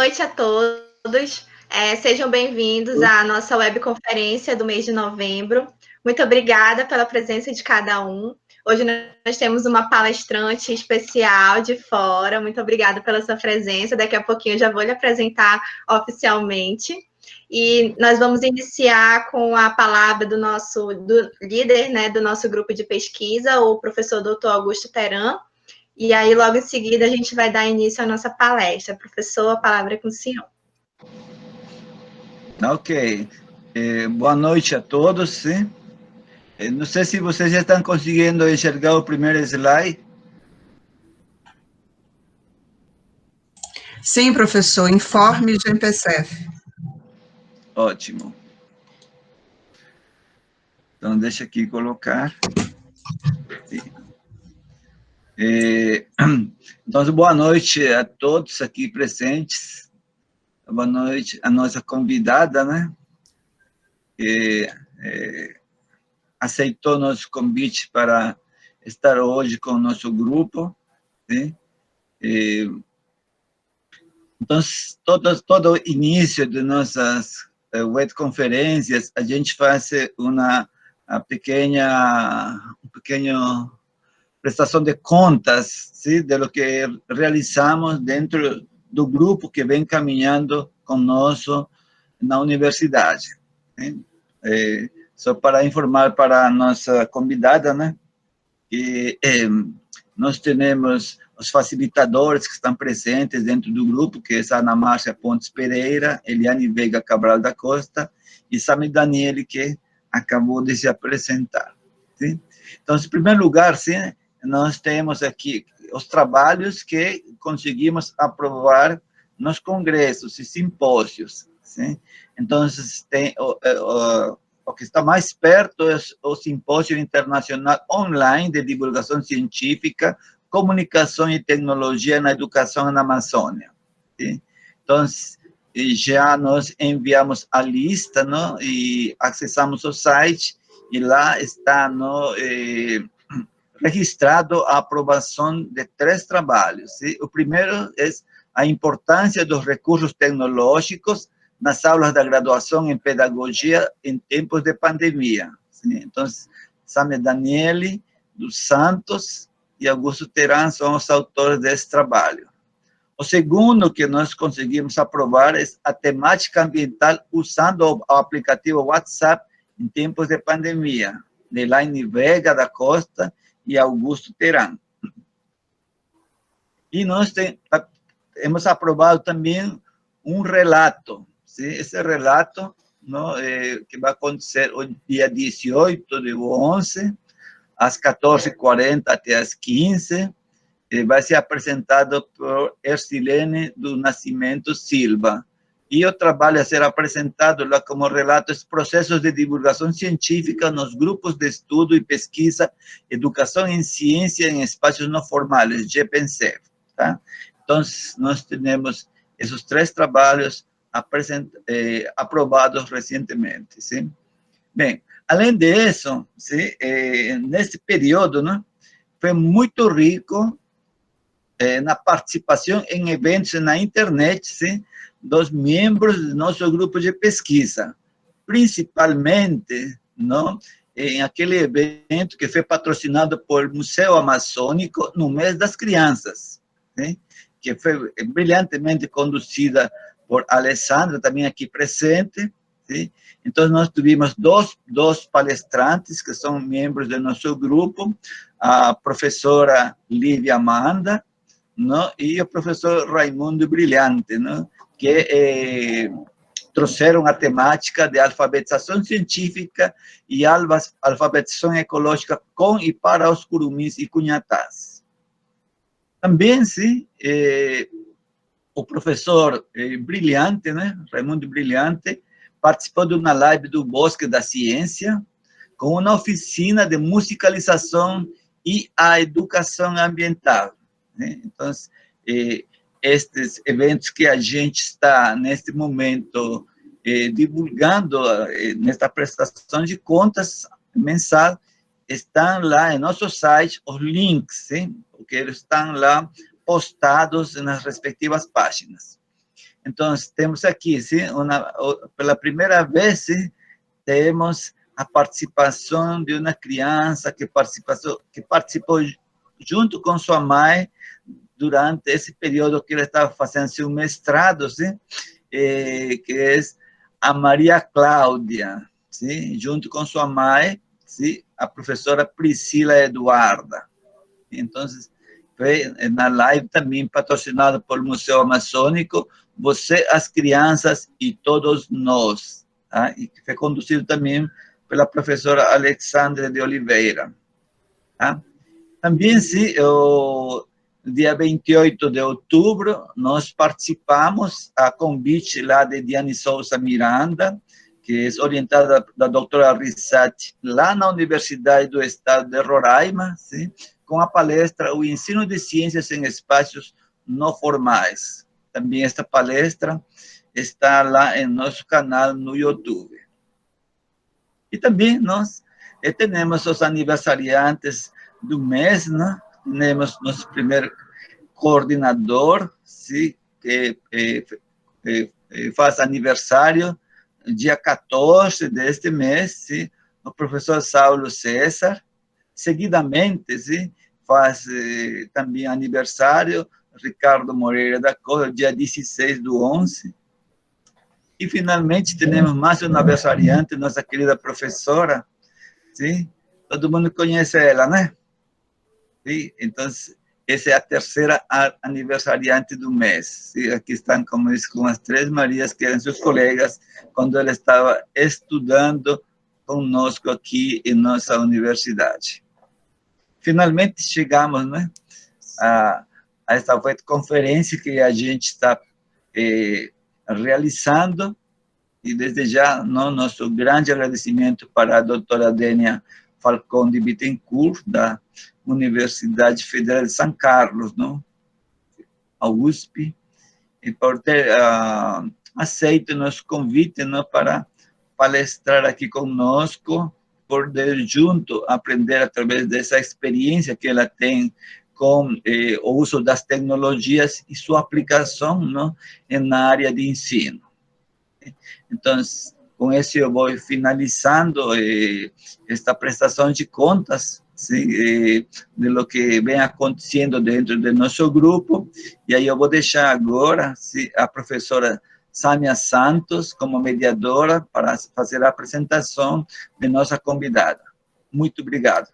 noite a todos. Sejam bem-vindos à nossa webconferência do mês de novembro. Muito obrigada pela presença de cada um. Hoje nós temos uma palestrante especial de fora. Muito obrigada pela sua presença. Daqui a pouquinho eu já vou lhe apresentar oficialmente. E nós vamos iniciar com a palavra do líder, né, do nosso grupo de pesquisa, o professor Dr. Augusto Teran. E aí, logo em seguida, a gente vai dar início à nossa palestra. Professor, a palavra é com o senhor. Ok. Boa noite a todos. Sim? Não sei se vocês já estão conseguindo enxergar o primeiro slide. Sim, professor. Informe de MPCF. Ótimo. Então, deixa aqui colocar. Sim. Então, boa noite a todos aqui presentes. Boa noite a nossa convidada, né? Aceitou nosso convite para estar hoje com o nosso grupo. Sim? Então, todo início de nossas webconferências, a gente faz uma pequena prestação de contas, ¿sí? De lo que realizamos dentro do grupo que vem caminhando conosco na universidade. ¿Sí? Só para informar para a nossa convidada, né, que nós temos os facilitadores que estão presentes dentro do grupo, que é a Ana Márcia Pontes Pereira, Eliane Veiga Cabral da Costa e Sami Daniele, que acabou de se apresentar. ¿Sí? Então, em primeiro lugar, sim, nós temos aqui os trabalhos que conseguimos aprovar nos congressos e simpósios. Sim? Então, tem o que está mais perto é o Simpósio Internacional Online de Divulgação Científica, Comunicação e Tecnologia na Educação na Amazônia. Sim? Então, já nós enviamos a lista, não? E acessamos o site, e lá está registrado a aprovação de 3 trabalhos. Sim? O primeiro é a importância dos recursos tecnológicos nas aulas da graduação em pedagogia em tempos de pandemia. Sim? Então, Sami Daniele dos Santos e Augusto Teran são os autores desse trabalho. O segundo que nós conseguimos aprovar é a temática ambiental usando o aplicativo WhatsApp em tempos de pandemia, de Elaine Veiga da Costa e Augusto Teran. E nós temos aprovado também um relato. Sim? Esse relato, não, que vai acontecer o dia 18/11, às 14h40 até às 15h, vai ser apresentado por Ercilene do Nascimento Silva. E o trabalho a ser apresentado lá como relato é processos de divulgação científica nos grupos de estudo e pesquisa, educação em ciência em espaços não formais, GPNCEF. Tá? Então, nós temos esses 3 trabalhos aprovados recentemente. Sim? Bem, além disso, sim, nesse período, né, foi muito rico na participação em eventos na internet, sim, dos membros do nosso grupo de pesquisa, principalmente, não, em aquele evento que foi patrocinado por Museu Amazônico no mês das crianças, sim, que foi brilhantemente conduzida por Alessandra, também aqui presente. Sim? Então, nós tivemos dois palestrantes que são membros do nosso grupo, a professora Lívia Amanda, não? E o professor Raimundo Brilhante, não? Que trouxeram a temática de alfabetização científica e alfabetização ecológica com e para os curumins e cunhatás. Também, sim, o professor Brilhante, né? Raimundo Brilhante, participou de uma live do Bosque da Ciência, com uma oficina de musicalização e a educação ambiental. Né? Então, estes eventos que a gente está, neste momento, divulgando, nesta prestação de contas mensal, estão lá em nosso site, os links, hein? Porque eles estão lá postados nas respectivas páginas. Então, temos aqui, sim, pela primeira vez, sim, temos a participação de uma criança que participou junto com sua mãe durante esse período que ele estava fazendo seu mestrado, sim, que é a Maria Cláudia, sim, junto com sua mãe, sim, a professora Priscila Eduarda. Então, foi na live também patrocinada pelo Museu Amazônico, Você, as Crianças e Todos Nós, tá? E que foi conduzido também pela professora Alexandre de Oliveira. Tá? Também, sim, o dia 28 de outubro, nós participamos, a convite lá de Diane Souza Miranda, que é orientada da doutora Rissati, lá na Universidade do Estado de Roraima, sim, com a palestra O Ensino de Ciências em Espaços Não Formais. Também esta palestra está lá em nosso canal no YouTube. E também nós temos os aniversariantes do mês, né? Temos nosso primeiro coordenador, sim, que faz aniversário dia 14 deste mês, sim, o professor Saulo César. Seguidamente, sim, faz também aniversário Ricardo Moreira da Costa, dia 16 do 11. E, finalmente, temos mais uma aniversariante, nossa querida professora, sim? Todo mundo conhece ela, né? Sim? Então, essa é a terceira aniversariante do mês. Sim? Aqui estão, como disse, com as três Marias, que eram seus colegas, quando ela estava estudando conosco aqui em nossa universidade. Finalmente, chegamos, né, a essa conferência que a gente está realizando, e desde já, nosso grande agradecimento para a doutora Dénia Falcão de Bittencourt, da Universidade Federal de São Carlos, não? A USP, e por ter aceito nosso convite, não, para palestrar aqui conosco, poder junto aprender através dessa experiência que ela tem com o uso das tecnologias e sua aplicação, não, na área de ensino. Então, com isso eu vou finalizando esta prestação de contas, sim, de lo que vem acontecendo dentro do nosso grupo, e aí eu vou deixar agora, sim, a professora Sâmia Santos como mediadora para fazer a apresentação de nossa convidada. Muito obrigado.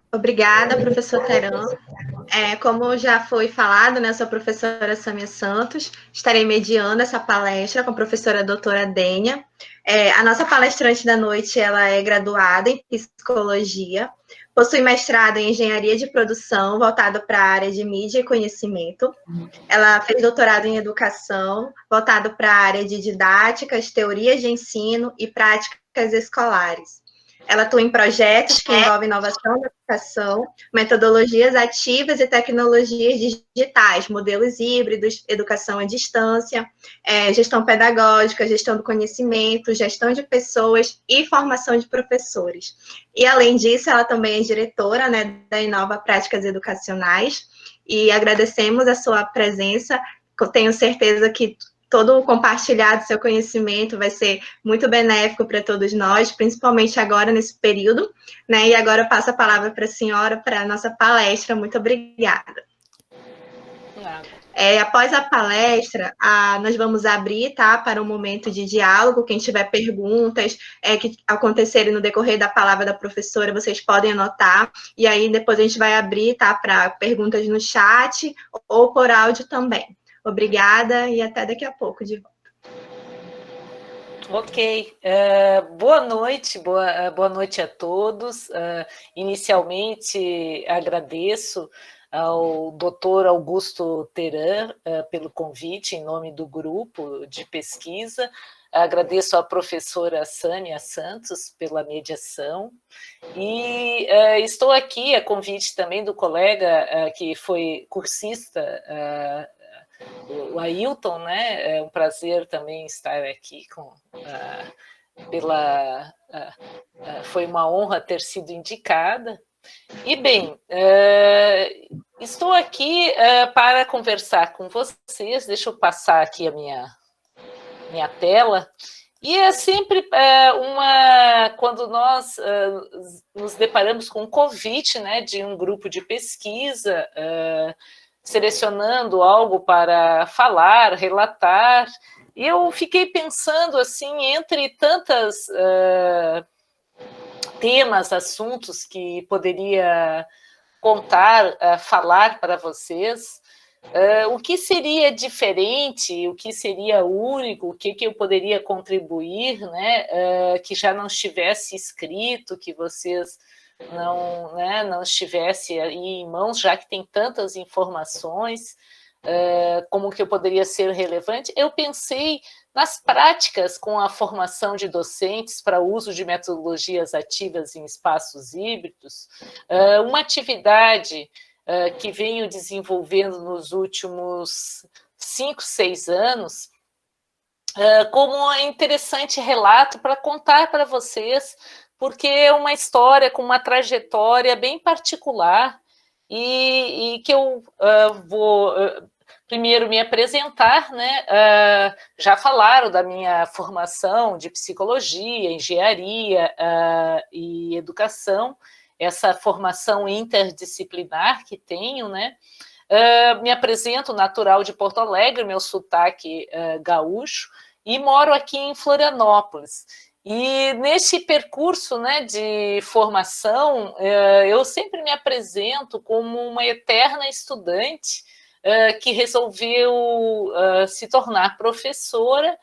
Obrigada, professor Teran. Como já foi falado, né, eu sou a professora Sâmia Santos, estarei mediando essa palestra com a professora doutora Dénia. A nossa palestrante da noite, ela é graduada em psicologia, possui mestrado em engenharia de produção, voltado para a área de mídia e conhecimento. Ela fez doutorado em educação, voltado para a área de didáticas, teorias de ensino e práticas escolares. Ela atua em projetos que envolvem inovação da educação, metodologias ativas e tecnologias digitais, modelos híbridos, educação à distância, gestão pedagógica, gestão do conhecimento, gestão de pessoas e formação de professores. E, além disso, ela também é diretora, né, da Inova Práticas Educacionais, e agradecemos a sua presença. Eu tenho certeza que todo o compartilhar do seu conhecimento vai ser muito benéfico para todos nós, principalmente agora nesse período, né? E agora eu passo a palavra para a senhora para a nossa palestra. Muito obrigada. Após a palestra, nós vamos abrir, tá, para um momento de diálogo. Quem tiver perguntas que acontecerem no decorrer da palavra da professora, vocês podem anotar, e aí depois a gente vai abrir, tá, para perguntas no chat ou por áudio também. Obrigada e até daqui a pouco de volta. Ok, boa noite a todos. Inicialmente, agradeço ao Dr. Augusto Teran pelo convite em nome do grupo de pesquisa. Agradeço à professora Sâmia Santos pela mediação. E estou aqui a convite também do colega que foi cursista, o Ailton, né? É um prazer também estar aqui foi uma honra ter sido indicada. E bem, estou aqui para conversar com vocês. Deixa eu passar aqui a minha tela. E é sempre quando nós nos deparamos com o convite, né, de um grupo de pesquisa, selecionando algo para falar, relatar, e eu fiquei pensando, assim, entre tantas temas, assuntos que poderia contar, falar para vocês, o que seria diferente, o que seria único, o que eu poderia contribuir, né, que já não estivesse escrito, que vocês não estivesse aí em mãos, já que tem tantas informações, como que eu poderia ser relevante. Eu pensei nas práticas com a formação de docentes para uso de metodologias ativas em espaços híbridos, uma atividade que venho desenvolvendo nos últimos 5, 6 anos, como um interessante relato para contar para vocês, porque é uma história com uma trajetória bem particular e que eu vou primeiro me apresentar, né? Já falaram da minha formação de psicologia, engenharia e educação, essa formação interdisciplinar que tenho, né? Me apresento natural de Porto Alegre, meu sotaque gaúcho, e moro aqui em Florianópolis. E nesse percurso, né, de formação, eu sempre me apresento como uma eterna estudante que resolveu se tornar professora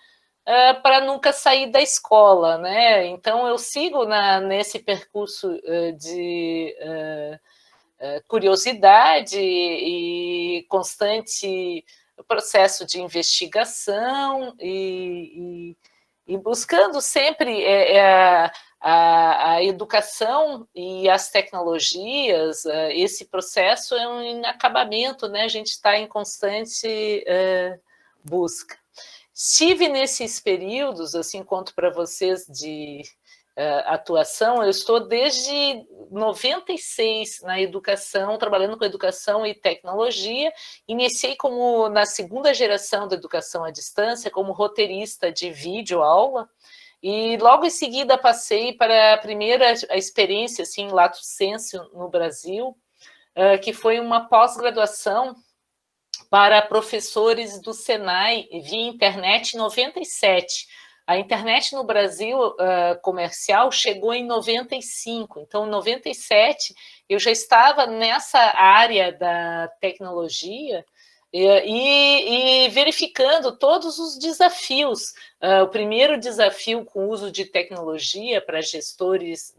para nunca sair da escola, né? Então eu sigo nesse percurso de curiosidade e constante processo de investigação e buscando sempre a educação e as tecnologias. Esse processo é um inacabamento, né? A gente está em constante busca. Estive nesses períodos, assim, conto para vocês de atuação, eu estou desde 96 na educação, trabalhando com educação e tecnologia. Iniciei na segunda geração da educação à distância, como roteirista de vídeo aula, e logo em seguida passei para a experiência assim, lato sensu no Brasil, que foi uma pós-graduação para professores do Senai via internet em 97. A internet no Brasil comercial chegou em 95, então em 97 eu já estava nessa área da tecnologia e verificando todos os desafios. O primeiro desafio com o uso de tecnologia para gestores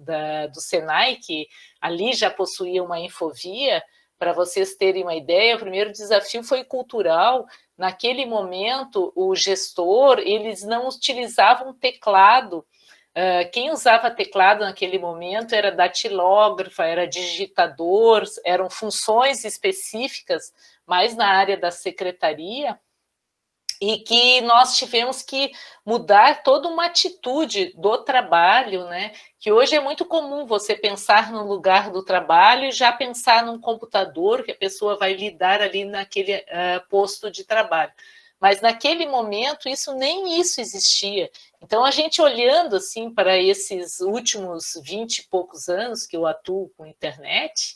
do Senai, que ali já possuía uma infovia. Para vocês terem uma ideia, o primeiro desafio foi cultural. Naquele momento, o gestor, eles não utilizavam teclado. Quem usava teclado naquele momento era datilógrafa, era digitador, eram funções específicas, mais na área da secretaria, e que nós tivemos que mudar toda uma atitude do trabalho, né? Que hoje é muito comum você pensar no lugar do trabalho e já pensar num computador que a pessoa vai lidar ali naquele posto de trabalho. Mas naquele momento nem isso existia. Então a gente olhando assim para esses últimos 20 e poucos anos que eu atuo com internet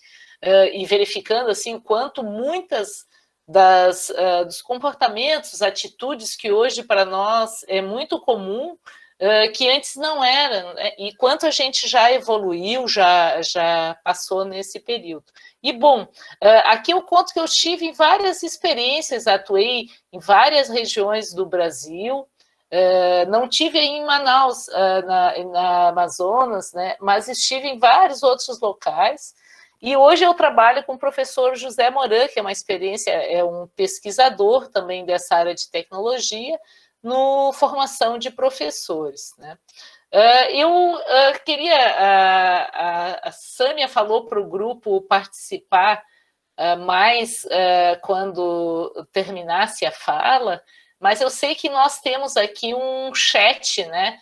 e verificando assim quanto muitas dos comportamentos, atitudes que hoje para nós é muito comum, que antes não era, né? E quanto a gente já evoluiu, já passou nesse período. E, bom, aqui eu conto que eu tive em várias experiências, atuei em várias regiões do Brasil, não tive em Manaus, na Amazonas, né? Mas estive em vários outros locais. E hoje eu trabalho com o professor José Moran, que é uma experiência, é um pesquisador também dessa área de tecnologia, no formação de professores, né? Eu queria, a Sâmia falou para o grupo participar mais quando terminasse a fala, mas eu sei que nós temos aqui um chat, né?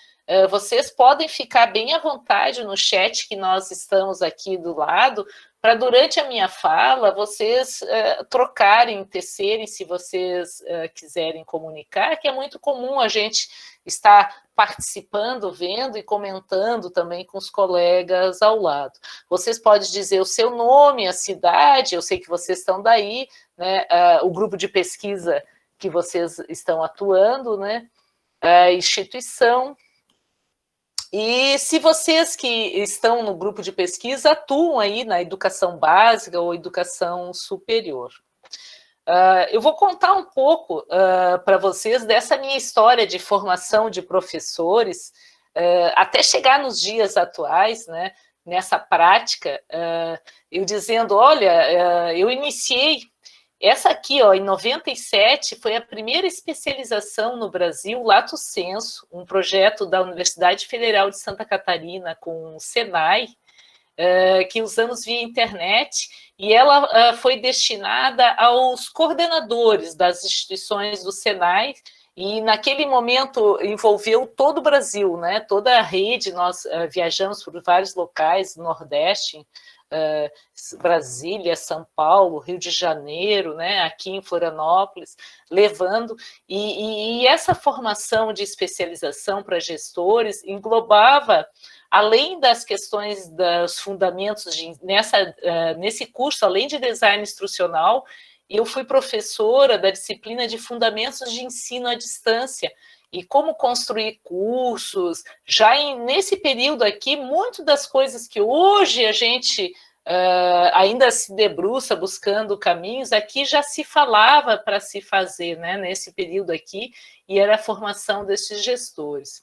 vocês podem ficar bem à vontade no chat que nós estamos aqui do lado, para durante a minha fala vocês trocarem, tecerem, se vocês quiserem comunicar, que é muito comum a gente estar participando, vendo e comentando também com os colegas ao lado. Vocês podem dizer o seu nome, a cidade, eu sei que vocês estão daí, né, o grupo de pesquisa que vocês estão atuando, né, a instituição. E se vocês que estão no grupo de pesquisa atuam aí na educação básica ou educação superior. Eu vou contar um pouco para vocês dessa minha história de formação de professores, até chegar nos dias atuais, né, nessa prática, eu dizendo, olha, eu iniciei essa aqui, ó, em 97, foi a primeira especialização no Brasil, Lato Sensu, um projeto da Universidade Federal de Santa Catarina com o Senai, que usamos via internet, e ela foi destinada aos coordenadores das instituições do Senai, e naquele momento envolveu todo o Brasil, né? Toda a rede, nós viajamos por vários locais, Nordeste, Brasília, São Paulo, Rio de Janeiro, né, aqui em Florianópolis, levando, e essa formação de especialização para gestores englobava, além das questões dos fundamentos, nesse curso, além de design instrucional, eu fui professora da disciplina de fundamentos de ensino à distância, e como construir cursos, já nesse período aqui, muitas das coisas que hoje a gente ainda se debruça buscando caminhos, aqui já se falava para se fazer, né, nesse período aqui, e era a formação desses gestores.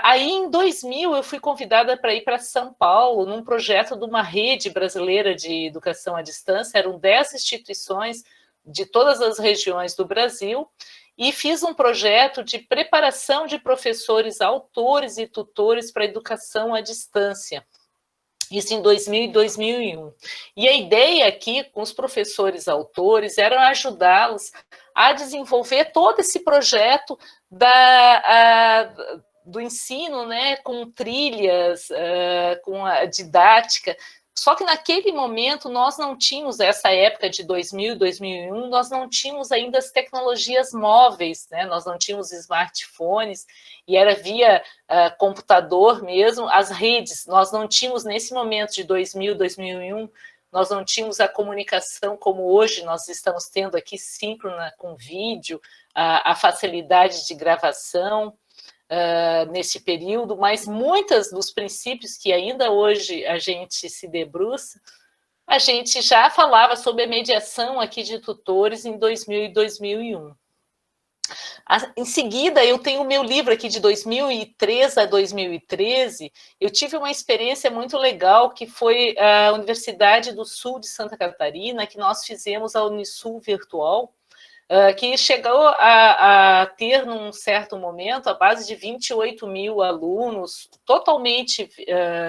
Aí, em 2000, eu fui convidada para ir para São Paulo, num projeto de uma rede brasileira de educação à distância, eram 10 instituições de todas as regiões do Brasil, e fiz um projeto de preparação de professores, autores e tutores para educação à distância. Isso em 2000 e 2001. E a ideia aqui, com os professores autores, era ajudá-los a desenvolver todo esse projeto do ensino, né, com trilhas, com a didática. Só que naquele momento nós não tínhamos, essa época de 2000, 2001, nós não tínhamos ainda as tecnologias móveis, né? Nós não tínhamos smartphones, e era via computador mesmo, as redes, nós não tínhamos nesse momento de 2000, 2001, nós não tínhamos a comunicação como hoje nós estamos tendo aqui, síncrona com vídeo, a facilidade de gravação, nesse período, mas muitos dos princípios que ainda hoje a gente se debruça, a gente já falava sobre a mediação aqui de tutores em 2000 e 2001. Em seguida, eu tenho o meu livro aqui de 2003 a 2013, eu tive uma experiência muito legal, que foi a Universidade do Sul de Santa Catarina, que nós fizemos a Unisul Virtual, que chegou a ter, num certo momento, a base de 28 mil alunos, totalmente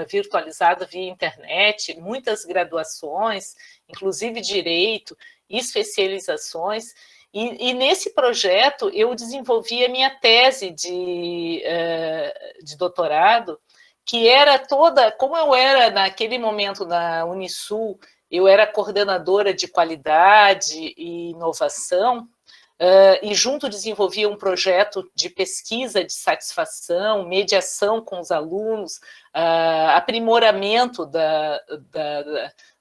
virtualizado via internet, muitas graduações, inclusive direito, especializações, e nesse projeto eu desenvolvi a minha tese de doutorado, que era toda, como eu era naquele momento na Unisul, eu era coordenadora de qualidade e inovação, e junto desenvolvia um projeto de pesquisa de satisfação, mediação com os alunos, aprimoramento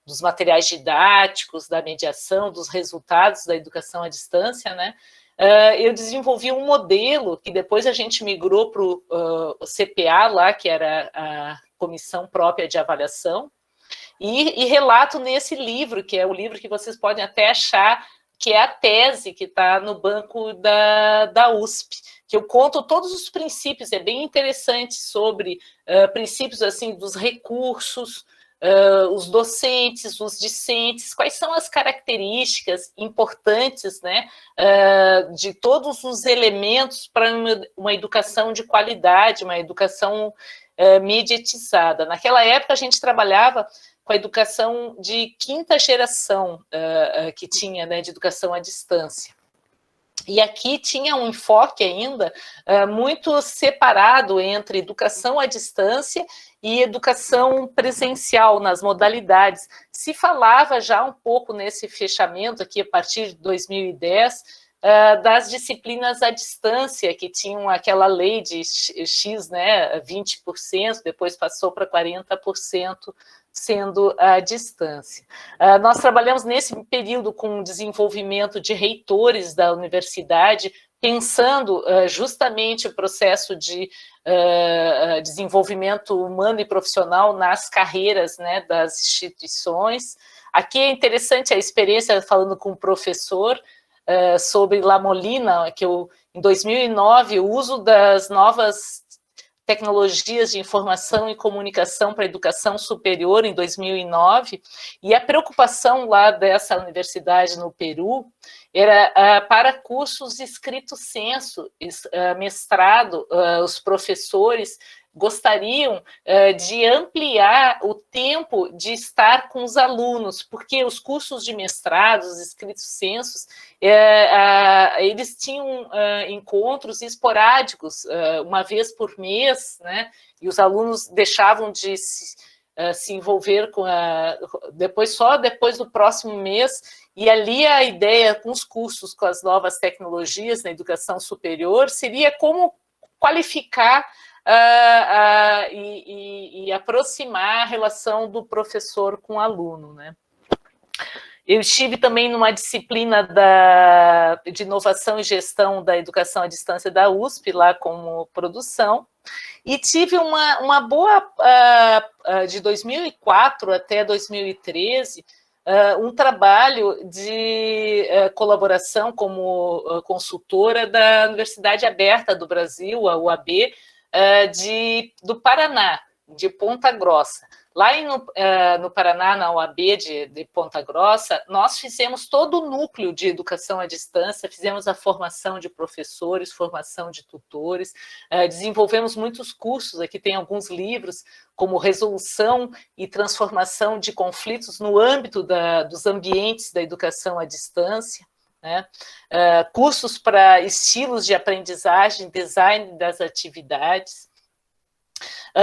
dos materiais didáticos, da mediação, dos resultados da educação à distância, né? Eu desenvolvi um modelo que depois a gente migrou para o CPA, lá, que era a Comissão Própria de Avaliação, e relato nesse livro, que é o livro que vocês podem até achar, que é a tese que está no banco da USP, que eu conto todos os princípios, é bem interessante, sobre princípios assim dos recursos, os docentes, os discentes, quais são as características importantes, né, de todos os elementos para uma educação de qualidade, uma educação mediatizada. Naquela época a gente trabalhava com a educação de quinta geração que tinha, né, de educação à distância. E aqui tinha um enfoque ainda muito separado entre educação à distância e educação presencial nas modalidades. Se falava já um pouco nesse fechamento aqui a partir de 2010 das disciplinas à distância, que tinham aquela lei de X, né, 20%, depois passou para 40%, sendo à distância. Nós trabalhamos nesse período com o desenvolvimento de reitores da universidade, pensando justamente o processo de desenvolvimento humano e profissional nas carreiras, né, das instituições. Aqui é interessante a experiência, falando com o professor, sobre La Molina, que em 2009, o uso das novas tecnologias de informação e comunicação para a educação superior em 2009, e a preocupação lá dessa universidade no Peru era para cursos estricto sensu, mestrado, os professores gostariam de ampliar o tempo de estar com os alunos, porque os cursos de mestrado, os estricto sensus, eles tinham encontros esporádicos, uma vez por mês, né? E os alunos deixavam de se envolver com só depois do próximo mês, e ali a ideia com os cursos, com as novas tecnologias na educação superior, seria como qualificar e aproximar a relação do professor com o aluno, né? Eu estive também numa disciplina de inovação e gestão da educação à distância da USP, lá como produção, e tive uma boa, de 2004 até 2013, um trabalho de colaboração como consultora da Universidade Aberta do Brasil, a UAB, do Paraná, de Ponta Grossa. Lá no Paraná, na UAB de Ponta Grossa, nós fizemos todo o núcleo de educação à distância, fizemos a formação de professores, formação de tutores, desenvolvemos muitos cursos, aqui tem alguns livros, como Resolução e Transformação de Conflitos no âmbito dos ambientes da educação à distância, né? Cursos para estilos de aprendizagem, design das atividades.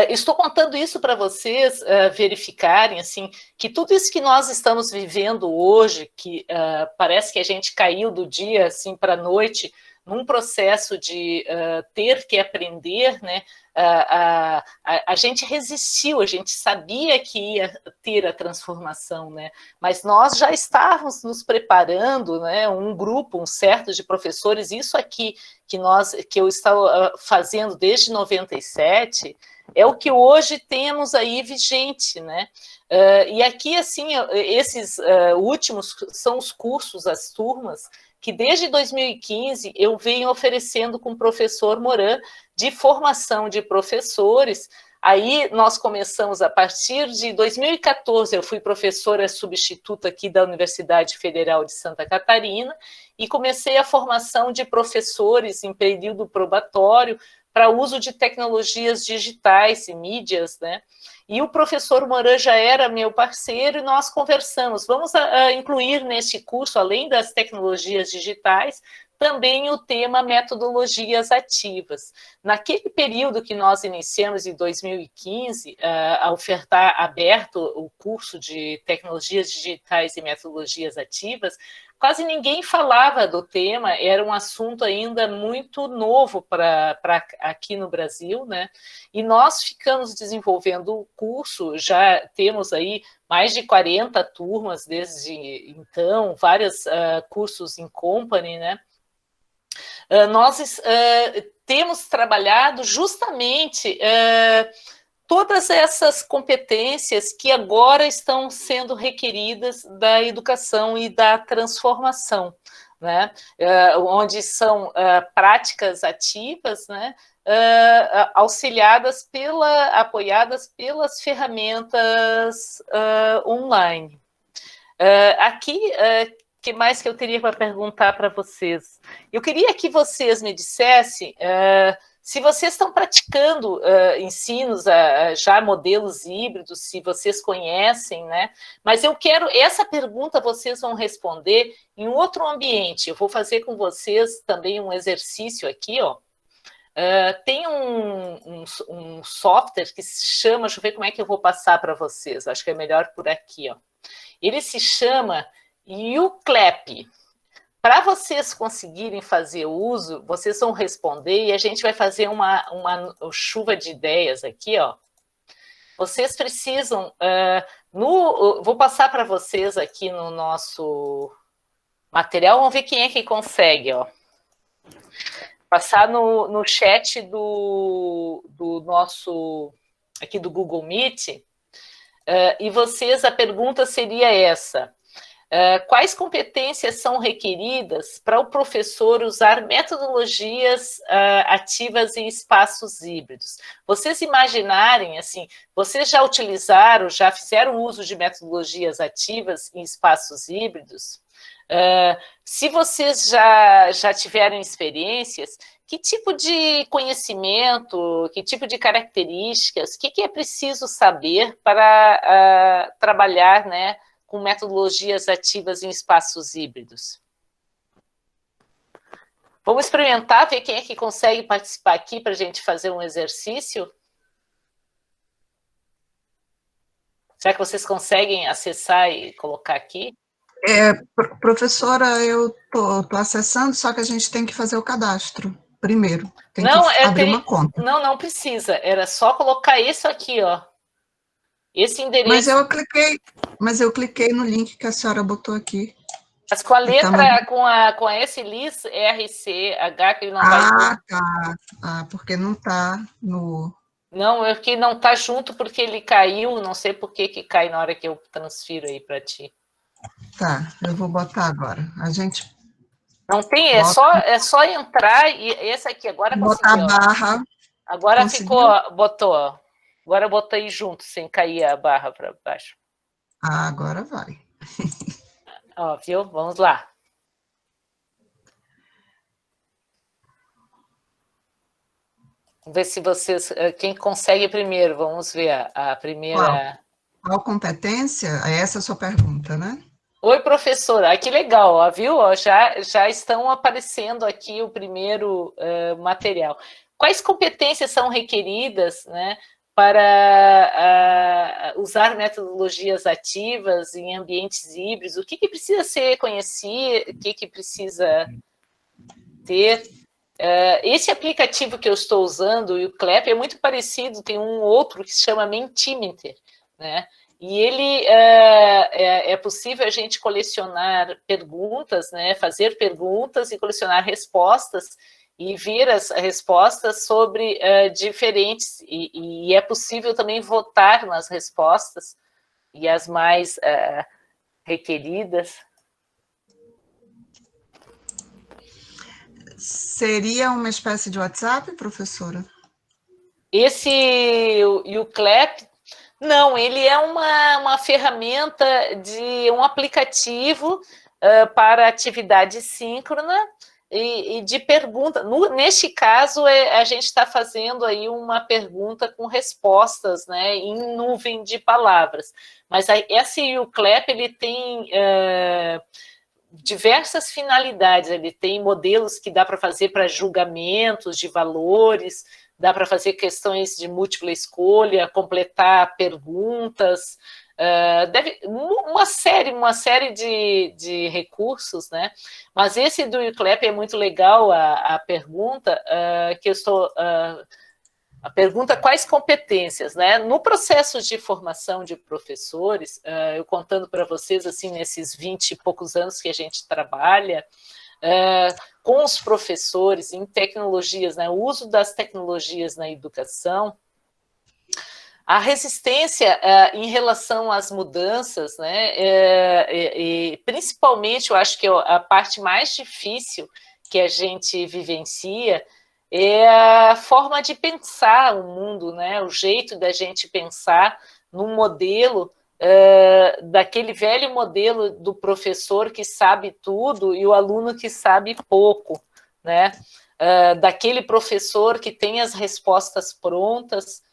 Estou contando isso para vocês verificarem assim, que tudo isso que nós estamos vivendo hoje, que parece que a gente caiu do dia assim, para a noite, num processo de ter que aprender, né? A gente resistiu, a gente sabia que ia ter a transformação, né? Mas nós já estávamos nos preparando, né? Um grupo, um certo de professores, isso aqui que eu estava fazendo desde 97, é o que hoje temos aí vigente, né? E aqui, assim, esses últimos são os cursos, as turmas, que desde 2015 eu venho oferecendo com o professor Moran de formação de professores. Aí nós começamos a partir de 2014, eu fui professora substituta aqui da Universidade Federal de Santa Catarina e comecei a formação de professores em período probatório para uso de tecnologias digitais e mídias, né? E o professor Moran já era meu parceiro e nós conversamos. Vamos incluir neste curso, além das tecnologias digitais, também o tema metodologias ativas. Naquele período que nós iniciamos, em 2015, a ofertar aberto o curso de tecnologias digitais e metodologias ativas, quase ninguém falava do tema, era um assunto ainda muito novo para aqui no Brasil, né? E nós ficamos desenvolvendo o curso, já temos aí mais de 40 turmas desde então, vários cursos em company, né? Nós temos trabalhado justamente todas essas competências que agora estão sendo requeridas da educação e da transformação, né? Onde são práticas ativas, né? Apoiadas pelas ferramentas online. Aqui, que mais que eu teria para perguntar para vocês? Eu queria que vocês me dissessem se vocês estão praticando ensinos, já modelos híbridos, se vocês conhecem, né? Mas eu quero, essa pergunta vocês vão responder em outro ambiente. Eu vou fazer com vocês também um exercício aqui, ó. Tem um software que se chama, deixa eu ver como é que eu vou passar para vocês, acho que é melhor por aqui, ó. Ele se chama uClap. Para vocês conseguirem fazer uso, vocês vão responder e a gente vai fazer uma chuva de ideias aqui, ó. Vocês precisam... vou passar para vocês aqui no nosso material, vamos ver quem é que consegue, ó. Passar no chat do nosso... aqui do Google Meet, e vocês, a pergunta seria essa... quais competências são requeridas para o professor usar metodologias ativas em espaços híbridos? Vocês imaginarem, assim, vocês já utilizaram, já fizeram uso de metodologias ativas em espaços híbridos? Se vocês já tiveram experiências, que tipo de conhecimento, que tipo de características, o que é preciso saber para trabalhar, né, com metodologias ativas em espaços híbridos? Vamos experimentar, ver quem é que consegue participar aqui para a gente fazer um exercício? Será que vocês conseguem acessar e colocar aqui? Professora, eu tô acessando, só que a gente tem que fazer o cadastro primeiro. Tem que abrir uma conta. Não precisa, era só colocar isso aqui, ó. Esse endereço. Mas eu cliquei no link que a senhora botou aqui. Mas com a letra, com esse LIS, RCH, que ele não vai... tá. Porque não tá no... Não, é que não tá junto porque ele caiu, não sei por que cai na hora que eu transfiro aí para ti. Tá, eu vou botar agora. A gente... Não tem, é só entrar e esse aqui, agora botar a barra. Agora conseguiu? ficou, botou, ó. Agora eu botei junto, sem cair a barra para baixo. Agora vai. Ó, viu? Vamos lá. Vamos ver se vocês... Quem consegue primeiro? Vamos ver a primeira... Qual competência? Essa é a sua pergunta, né? Oi, professora. Ah, que legal, ó, viu? Ó, já estão aparecendo aqui o primeiro material. Quais competências são requeridas, né, para usar metodologias ativas em ambientes híbridos? O que precisa ser conhecido, o que precisa ter? Esse aplicativo que eu estou usando, o uClap, é muito parecido, tem um outro que se chama Mentimeter, né? E ele é possível a gente colecionar perguntas, né? Fazer perguntas e colecionar respostas, e ver as respostas sobre diferentes, e é possível também votar nas respostas, e as mais requeridas. Seria uma espécie de WhatsApp, professora? Esse uClap, não, ele é uma ferramenta de um aplicativo para atividade síncrona, e de pergunta. Neste caso, a gente está fazendo aí uma pergunta com respostas, né, em nuvem de palavras. Mas esse uClap, ele tem diversas finalidades. Ele tem modelos que dá para fazer para julgamentos de valores, dá para fazer questões de múltipla escolha, completar perguntas... uma série de recursos, né? Mas esse do uClap é muito legal, a pergunta que eu estou... a pergunta, quais competências, né? No processo de formação de professores, eu contando para vocês, assim, nesses 20 e poucos anos que a gente trabalha, com os professores em tecnologias, né? O uso das tecnologias na educação, a resistência em relação às mudanças, né, e principalmente, eu acho que a parte mais difícil que a gente vivencia é a forma de pensar o mundo, né, o jeito da gente pensar num modelo, daquele velho modelo do professor que sabe tudo e o aluno que sabe pouco, né? Daquele professor que tem as respostas prontas,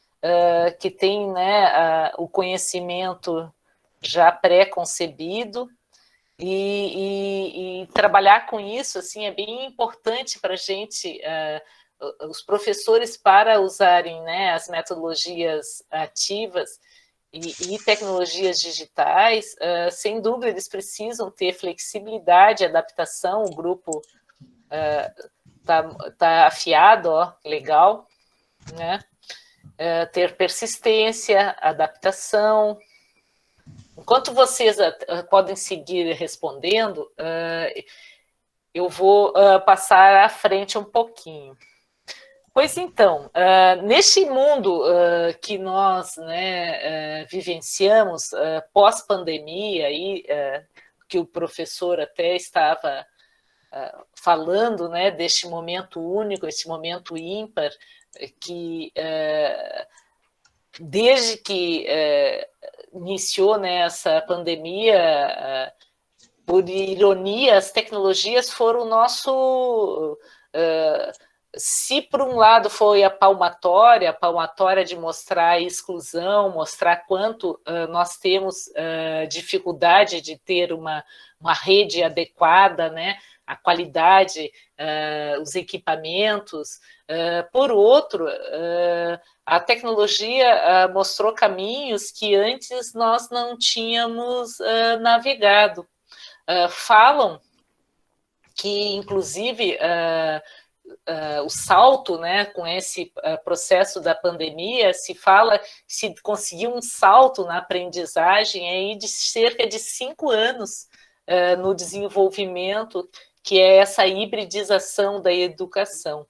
que tem, né, o conhecimento já pré-concebido, e trabalhar com isso assim, é bem importante para a gente, os professores, para usarem, né, as metodologias ativas e tecnologias digitais, sem dúvida eles precisam ter flexibilidade, adaptação. O grupo tá afiado, ó, legal, né? Ter persistência, adaptação. Enquanto vocês podem seguir respondendo, eu vou passar à frente um pouquinho. Pois então, neste mundo que nós, né, vivenciamos pós-pandemia, que o professor até estava falando, né, deste momento único, este momento ímpar, que desde que iniciou, né, essa pandemia, por ironia, as tecnologias foram o nosso... se por um lado foi a palmatória de mostrar a exclusão, mostrar quanto nós temos dificuldade de ter uma rede adequada, né, a qualidade, os equipamentos, por outro, a tecnologia mostrou caminhos que antes nós não tínhamos navegado. Falam que, inclusive, o salto, né, com esse processo da pandemia, se conseguiu um salto na aprendizagem aí de cerca de 5 anos no desenvolvimento, que é essa hibridização da educação,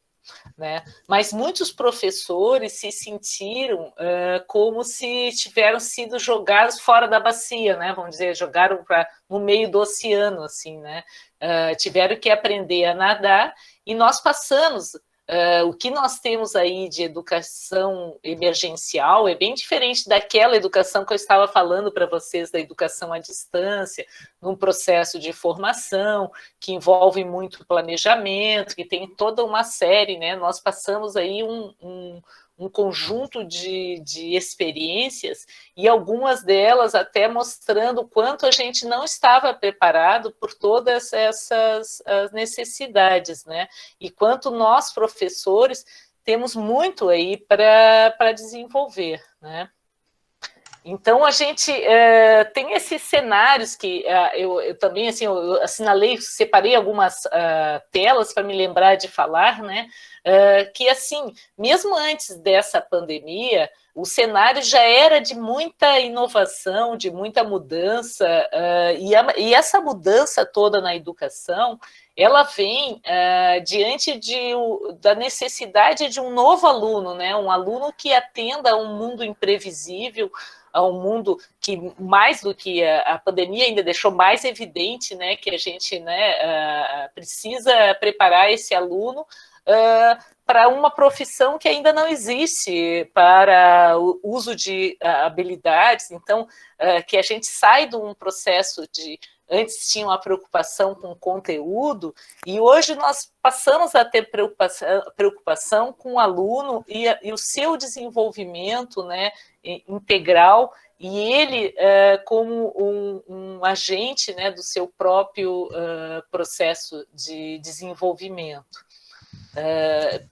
né? Mas muitos professores se sentiram como se tivessem sido jogados fora da bacia, né? Vamos dizer, jogaram no meio do oceano, assim, né? Tiveram que aprender a nadar, e nós passamos. O que nós temos aí de educação emergencial é bem diferente daquela educação que eu estava falando para vocês, da educação à distância, num processo de formação, que envolve muito planejamento, que tem toda uma série, né? Nós passamos aí um conjunto de experiências, e algumas delas até mostrando o quanto a gente não estava preparado por todas essas necessidades, né? E quanto nós, professores, temos muito aí para desenvolver, né? Então, a gente tem esses cenários que eu também, assim, eu assinalei, separei algumas telas para me lembrar de falar, né? Que, assim, mesmo antes dessa pandemia, o cenário já era de muita inovação, de muita mudança, e essa mudança toda na educação, ela vem diante da necessidade de um novo aluno, né? Um aluno que atenda a um mundo imprevisível, a um mundo que, mais do que a pandemia, ainda deixou mais evidente, né, que a gente, né, precisa preparar esse aluno para uma profissão que ainda não existe, para o uso de habilidades. Então, que a gente sai de um processo de... Antes tinha uma preocupação com o conteúdo, e hoje nós passamos a ter preocupação com o aluno e o seu desenvolvimento, né, integral, e ele como um agente, né, do seu próprio processo de desenvolvimento.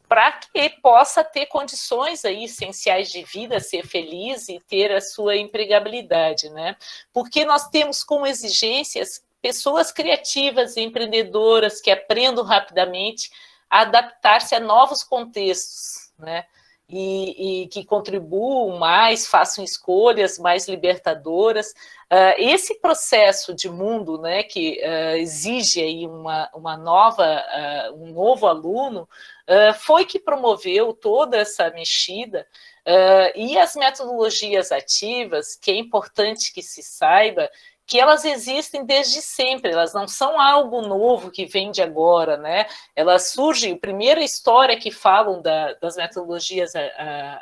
Para que possa ter condições aí essenciais de vida, ser feliz e ter a sua empregabilidade, né? Porque nós temos como exigências pessoas criativas e empreendedoras que aprendam rapidamente a adaptar-se a novos contextos, né? E que contribuam mais, façam escolhas mais libertadoras. Esse processo de mundo, né, que exige aí um novo aluno, foi que promoveu toda essa mexida, e as metodologias ativas, que é importante que se saiba, que elas existem desde sempre, elas não são algo novo que vem de agora, né? Elas surgem, a primeira história que falam das metodologias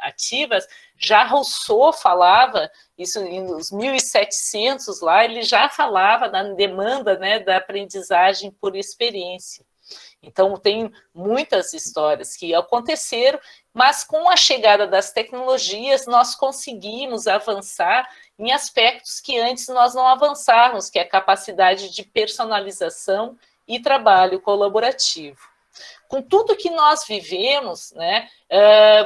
ativas, já Rousseau falava, isso nos 1700 lá, ele já falava da demanda, né, da aprendizagem por experiência. Então, tem muitas histórias que aconteceram, mas com a chegada das tecnologias, nós conseguimos avançar em aspectos que antes nós não avançávamos, que é a capacidade de personalização e trabalho colaborativo. Com tudo que nós vivemos, né,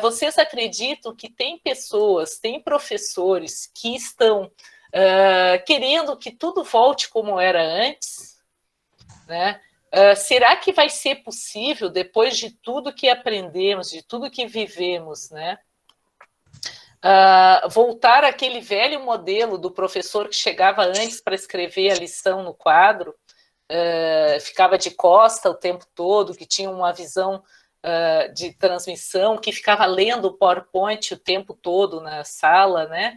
vocês acreditam que tem pessoas, tem professores que estão querendo que tudo volte como era antes, né? Será que vai ser possível, depois de tudo que aprendemos, de tudo que vivemos, né, voltar àquele velho modelo do professor que chegava antes para escrever a lição no quadro, ficava de costa o tempo todo, que tinha uma visão de transmissão, que ficava lendo o PowerPoint o tempo todo na sala, né?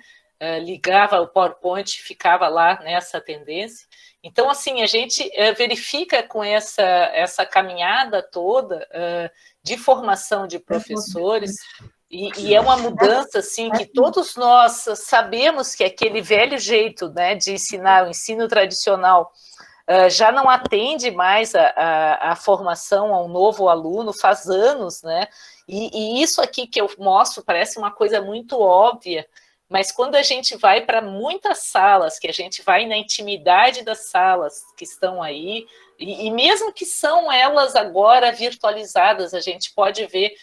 Ligava o PowerPoint e ficava lá nessa tendência. Então, assim, a gente verifica com essa caminhada toda de formação de professores, e é uma mudança, assim, que todos nós sabemos que aquele velho jeito, né, de ensinar, o ensino tradicional, já não atende mais a formação a um novo aluno, faz anos, né? E isso aqui que eu mostro parece uma coisa muito óbvia, mas quando a gente vai para muitas salas, que a gente vai na intimidade das salas que estão aí, e mesmo que são elas agora virtualizadas, a gente pode ver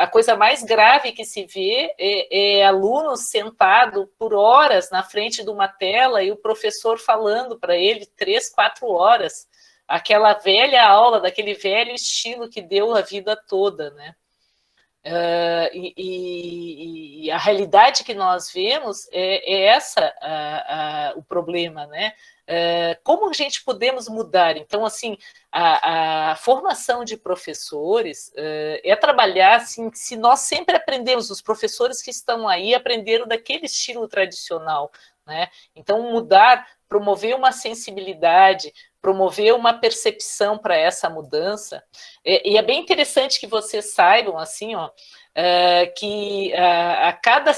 a coisa mais grave que se vê é aluno sentado por horas na frente de uma tela e o professor falando para ele 3, 4 horas, aquela velha aula, daquele velho estilo que deu a vida toda, né? E a realidade que nós vemos é essa, o problema, né? Como a gente podemos mudar? Então, assim, a formação de professores é trabalhar, assim, se nós sempre aprendemos, os professores que estão aí aprenderam daquele estilo tradicional, né? Então, mudar, promover uma sensibilidade, promover uma percepção para essa mudança. E é bem interessante que vocês saibam, assim, ó, que a cada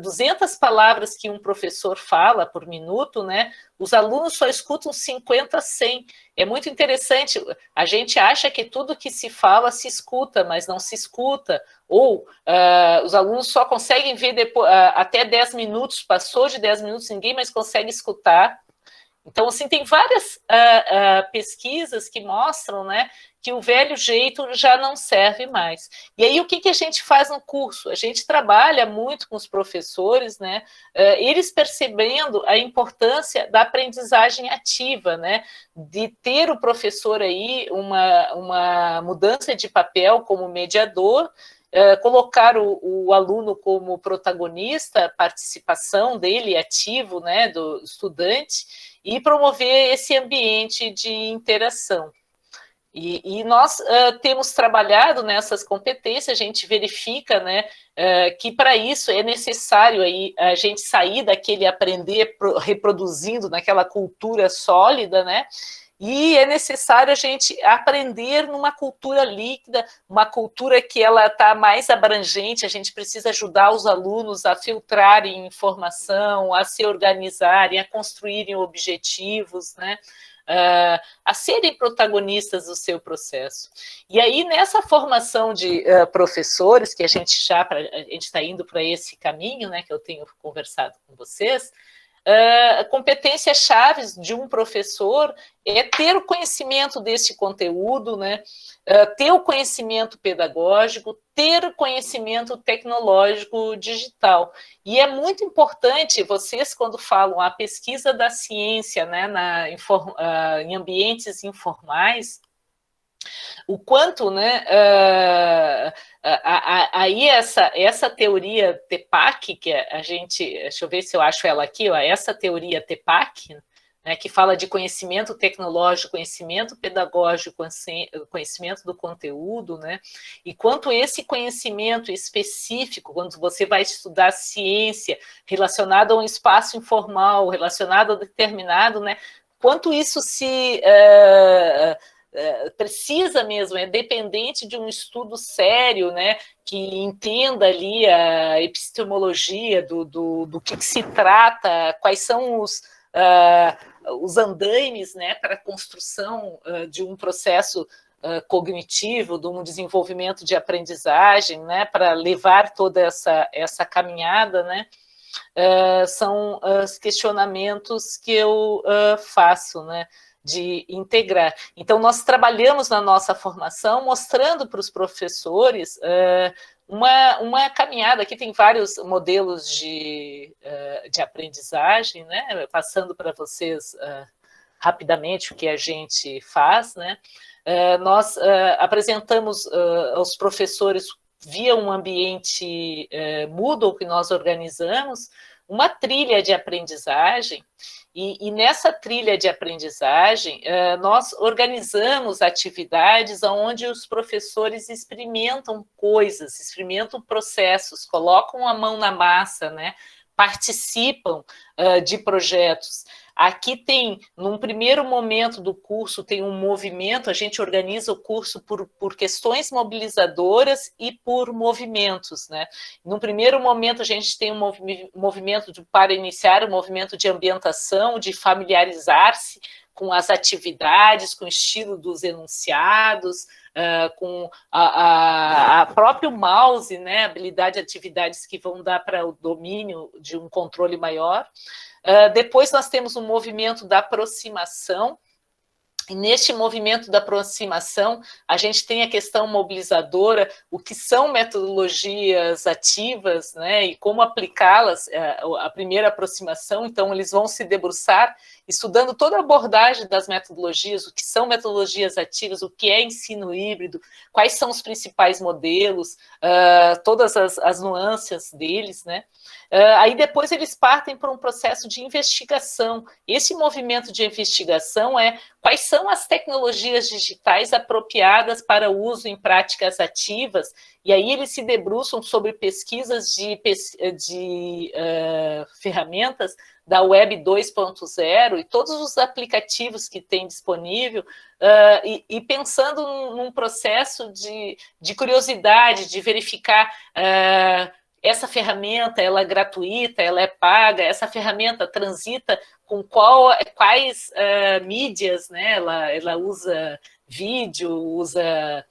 200 palavras que um professor fala por minuto, né, os alunos só escutam 50, 100. É muito interessante, a gente acha que tudo que se fala se escuta, mas não se escuta, ou os alunos só conseguem ver depois, até 10 minutos, passou de 10 minutos, ninguém mais consegue escutar. Então, assim, tem várias pesquisas que mostram, né, que o velho jeito já não serve mais. E aí, o que a gente faz no curso? A gente trabalha muito com os professores, né, eles percebendo a importância da aprendizagem ativa, né, de ter o professor aí uma mudança de papel como mediador, colocar o aluno como protagonista, participação dele ativo, né, do estudante, e promover esse ambiente de interação. E nós temos trabalhado nessas competências, a gente verifica, né, que para isso é necessário aí a gente sair daquele aprender reproduzindo naquela cultura sólida, né, e é necessário a gente aprender numa cultura líquida, uma cultura que ela está mais abrangente, a gente precisa ajudar os alunos a filtrarem informação, a se organizarem, a construírem objetivos, né? A serem protagonistas do seu processo. E aí, nessa formação de professores, que a gente está indo para esse caminho, né, que eu tenho conversado com vocês, competências chaves de um professor é ter o conhecimento desse conteúdo, né? Ter o conhecimento pedagógico, ter o conhecimento tecnológico digital. E é muito importante, vocês, quando falam a pesquisa da ciência, né, em ambientes informais, o quanto, né, aí essa teoria TEPAC, que a gente, deixa eu ver se eu acho ela aqui, ó, essa teoria TEPAC, né, que fala de conhecimento tecnológico, conhecimento pedagógico, conhecimento do conteúdo, né, e quanto esse conhecimento específico, quando você vai estudar ciência relacionado a um espaço informal, relacionado a determinado, né, quanto isso se precisa mesmo, é dependente de um estudo sério, né, que entenda ali a epistemologia do que se trata, quais são os andaimes, né, para a construção de um processo cognitivo, de um desenvolvimento de aprendizagem, né, para levar toda essa caminhada, né, são os questionamentos que eu faço, né, de integrar. Então, nós trabalhamos na nossa formação mostrando para os professores uma caminhada. Aqui tem vários modelos de aprendizagem, né? Passando para vocês rapidamente o que a gente faz, né? Nós apresentamos aos professores, via um ambiente Moodle que nós organizamos, uma trilha de aprendizagem. E nessa trilha de aprendizagem, nós organizamos atividades onde os professores experimentam coisas, experimentam processos, colocam a mão na massa, né? Participam de projetos. Aqui tem, num primeiro momento do curso, tem um movimento, a gente organiza o curso por questões mobilizadoras e por movimentos, né? Num primeiro momento, a gente tem um movimento para iniciar um movimento de ambientação, de familiarizar-se com as atividades, com o estilo dos enunciados, com a próprio mouse, né? Habilidade de atividades que vão dar para o domínio de um controle maior. Depois nós temos um movimento da aproximação, e neste movimento da aproximação, a gente tem a questão mobilizadora, o que são metodologias ativas, né, e como aplicá-las, a primeira aproximação. Então, eles vão se debruçar, estudando toda a abordagem das metodologias, o que são metodologias ativas, o que é ensino híbrido, quais são os principais modelos, todas as nuances deles, né. Aí depois eles partem para um processo de investigação. Esse movimento de investigação é quais são as tecnologias digitais apropriadas para uso em práticas ativas, e aí eles se debruçam sobre pesquisas de ferramentas da Web 2.0 e todos os aplicativos que tem disponível, e pensando num processo de curiosidade, de verificar essa ferramenta, ela é gratuita, ela é paga, essa ferramenta transita com quais mídias, né? Ela usa vídeo, usa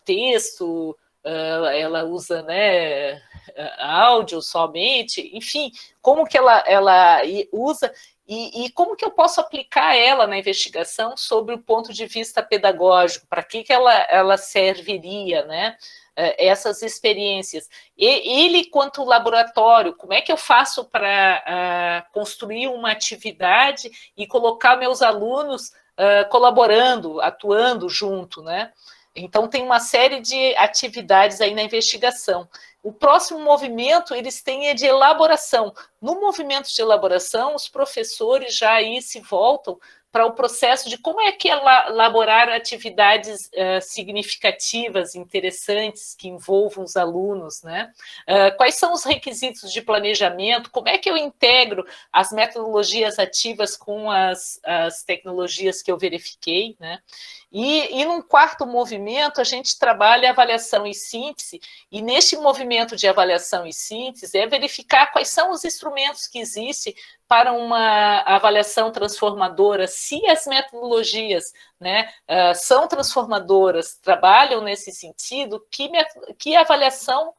texto, ela usa, né, áudio somente, enfim, como que ela usa e como que eu posso aplicar ela na investigação sobre o ponto de vista pedagógico, para que ela serviria, né? Essas experiências. Ele, quanto laboratório, como é que eu faço para construir uma atividade e colocar meus alunos colaborando, atuando junto, né? Então, tem uma série de atividades aí na investigação. O próximo movimento, eles têm de elaboração. No movimento de elaboração, os professores já aí se voltam para o processo de como é que elaborar atividades significativas, interessantes, que envolvam os alunos, né? Quais são os requisitos de planejamento, como é que eu integro as metodologias ativas com as tecnologias que eu verifiquei, né? E num quarto movimento, a gente trabalha avaliação e síntese, e neste movimento de avaliação e síntese é verificar quais são os instrumentos que existem para uma avaliação transformadora, se as metodologias, né, são transformadoras, trabalham nesse sentido, que avaliação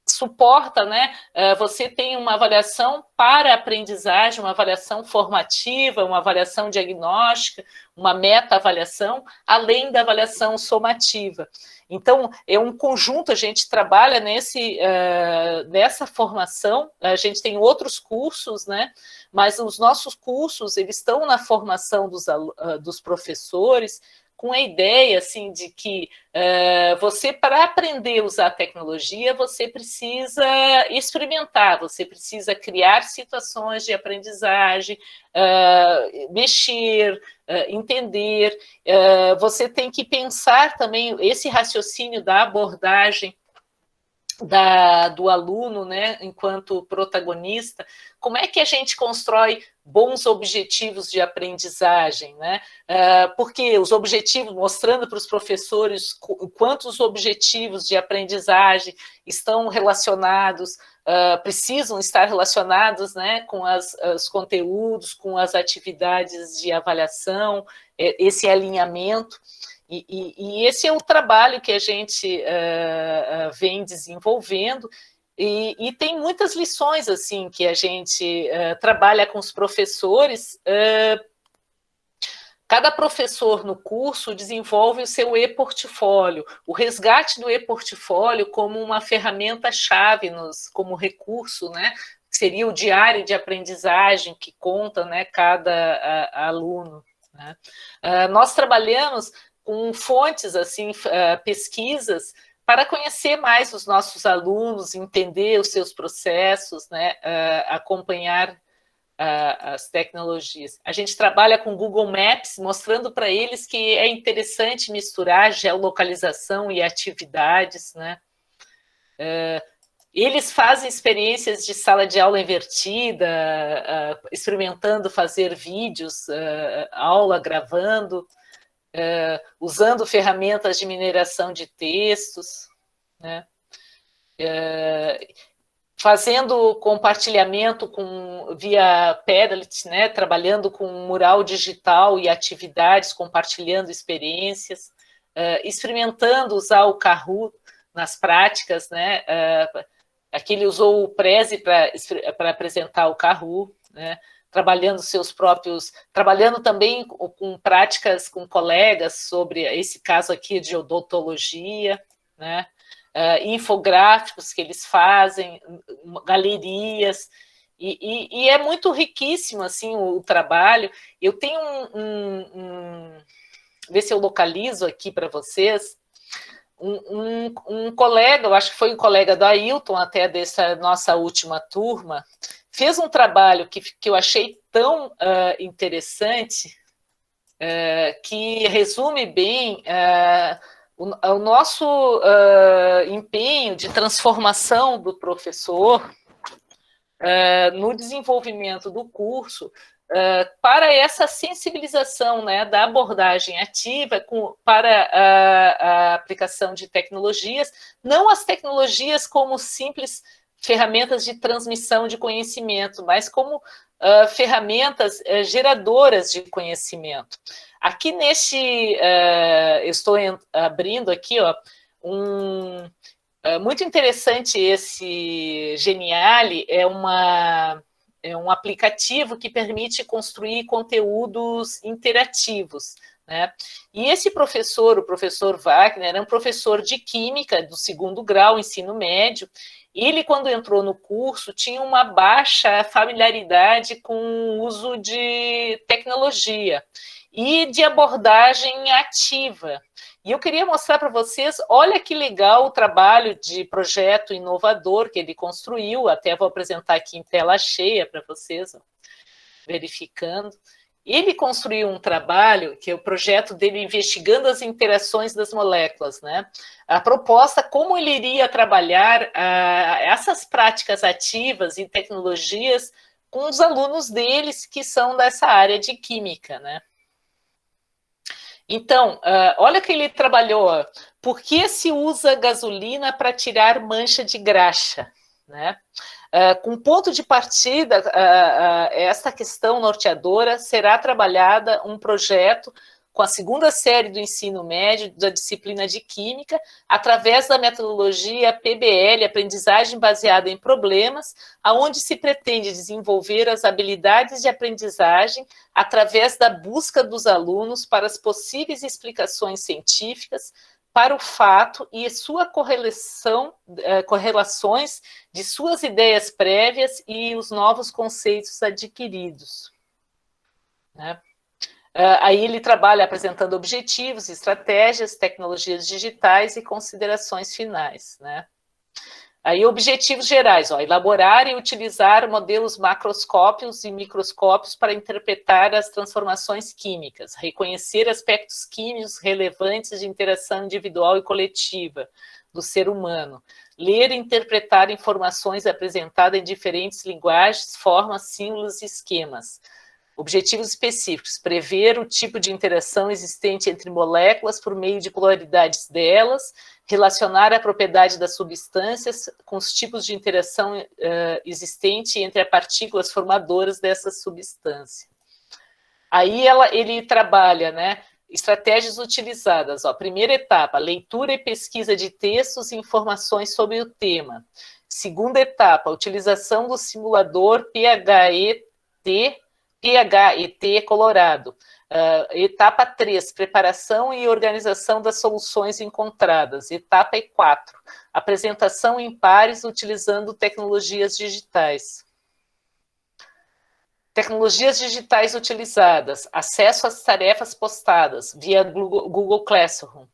suporta, né? Você tem uma avaliação para aprendizagem, uma avaliação formativa, uma avaliação diagnóstica, uma meta-avaliação, além da avaliação somativa. Então, é um conjunto, a gente trabalha nessa formação, a gente tem outros cursos, né? Mas os nossos cursos, eles estão na formação dos professores, com a ideia, assim, de que você, para aprender a usar a tecnologia, você precisa experimentar, você precisa criar situações de aprendizagem, mexer, entender, você tem que pensar também esse raciocínio da abordagem do aluno, né, enquanto protagonista, como é que a gente constrói bons objetivos de aprendizagem, né? Porque os objetivos, mostrando para os professores quantos objetivos de aprendizagem estão relacionados precisam estar relacionados, né, com os conteúdos, com as atividades de avaliação, esse alinhamento, e esse é o trabalho que a gente vem desenvolvendo, e tem muitas lições assim que a gente trabalha com os professores. Cada professor no curso desenvolve o seu e-portfólio, o resgate do e-portfólio como uma ferramenta-chave, como recurso, né? Seria o diário de aprendizagem que conta, né, cada aluno. Né? Nós trabalhamos com fontes, assim, pesquisas, para conhecer mais os nossos alunos, entender os seus processos, né, acompanhar as tecnologias. A gente trabalha com Google Maps, mostrando para eles que é interessante misturar geolocalização e atividades, né? Eles fazem experiências de sala de aula invertida, experimentando fazer vídeos, aula gravando, usando ferramentas de mineração de textos, né? Fazendo compartilhamento via Padlet, né, trabalhando com mural digital e atividades, compartilhando experiências, experimentando usar o Kahoot nas práticas, né, aqui ele usou o Prezi para apresentar o Kahoot, né, trabalhando também com práticas com colegas sobre esse caso aqui de odontologia, né, infográficos que eles fazem, galerias, e é muito riquíssimo assim, o trabalho. Eu tenho ver se eu localizo aqui para vocês, um colega, eu acho que foi um colega do Ailton, até dessa nossa última turma, fez um trabalho que eu achei tão interessante, que resume bem o nosso empenho de transformação do professor no desenvolvimento do curso para essa sensibilização, né, da abordagem ativa para a aplicação de tecnologias, não as tecnologias como simples ferramentas de transmissão de conhecimento, mas como ferramentas geradoras de conhecimento. Aqui estou abrindo aqui, ó, muito interessante esse Geniali, é um aplicativo que permite construir conteúdos interativos, né? E esse professor, o professor Wagner, é um professor de Química do 2º grau, ensino médio. Ele, quando entrou no curso, tinha uma baixa familiaridade com o uso de tecnologia e de abordagem ativa. E eu queria mostrar para vocês, olha que legal o trabalho de projeto inovador que ele construiu, até vou apresentar aqui em tela cheia para vocês, ó, verificando. Ele construiu um trabalho, que é o projeto dele investigando as interações das moléculas, né? A proposta, como ele iria trabalhar essas práticas ativas e tecnologias com os alunos deles que são dessa área de química, né? Então, olha que ele trabalhou, por que se usa gasolina para tirar mancha de graxa, né? Com ponto de partida, esta questão norteadora será trabalhada um projeto com a 2ª série do ensino médio da disciplina de Química, através da metodologia PBL, aprendizagem baseada em problemas, aonde se pretende desenvolver as habilidades de aprendizagem através da busca dos alunos para as possíveis explicações científicas para o fato e sua correlações de suas ideias prévias e os novos conceitos adquiridos, né? Aí ele trabalha apresentando objetivos, estratégias, tecnologias digitais e considerações finais, né? Aí objetivos gerais, ó, elaborar e utilizar modelos macroscópios e microscópios para interpretar as transformações químicas, reconhecer aspectos químicos relevantes de interação individual e coletiva do ser humano, ler e interpretar informações apresentadas em diferentes linguagens, formas, símbolos e esquemas, Objetivos específicos: prever o tipo de interação existente entre moléculas por meio de polaridades delas, relacionar a propriedade das substâncias com os tipos de interação existente entre as partículas formadoras dessa substância. Aí ele trabalha, né, estratégias utilizadas. Ó, primeira etapa, leitura e pesquisa de textos e informações sobre o tema. Segunda etapa, utilização do simulador PHET Colorado. Etapa 3, preparação e organização das soluções encontradas. Etapa 4, apresentação em pares utilizando tecnologias digitais. Tecnologias digitais utilizadas, acesso às tarefas postadas via Google Classroom.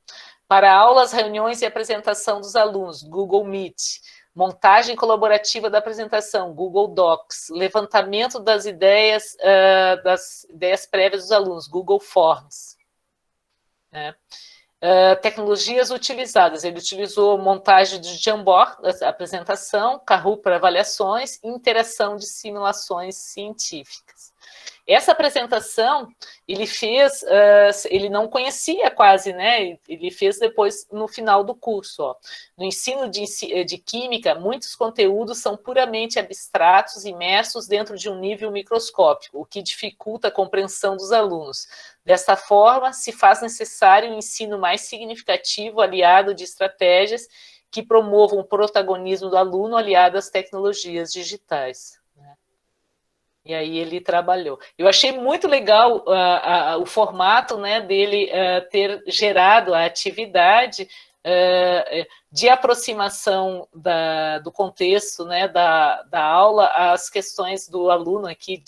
Para aulas, reuniões e apresentação dos alunos, Google Meet. Montagem colaborativa da apresentação, Google Docs. Levantamento das ideias prévias dos alunos, Google Forms. Tecnologias utilizadas, ele utilizou montagem de Jamboard, apresentação, Kahoot para avaliações, interação de simulações científicas. Essa apresentação, ele fez, ele não conhecia quase, né? Ele fez depois no final do curso. Ó. No ensino de química, muitos conteúdos são puramente abstratos, imersos dentro de um nível microscópico, o que dificulta a compreensão dos alunos. Desta forma, se faz necessário um ensino mais significativo, aliado de estratégias que promovam o protagonismo do aluno, aliado às tecnologias digitais. E aí ele trabalhou. Eu achei muito legal o formato, né, dele ter gerado a atividade de aproximação do contexto, né, da aula às questões do aluno aqui,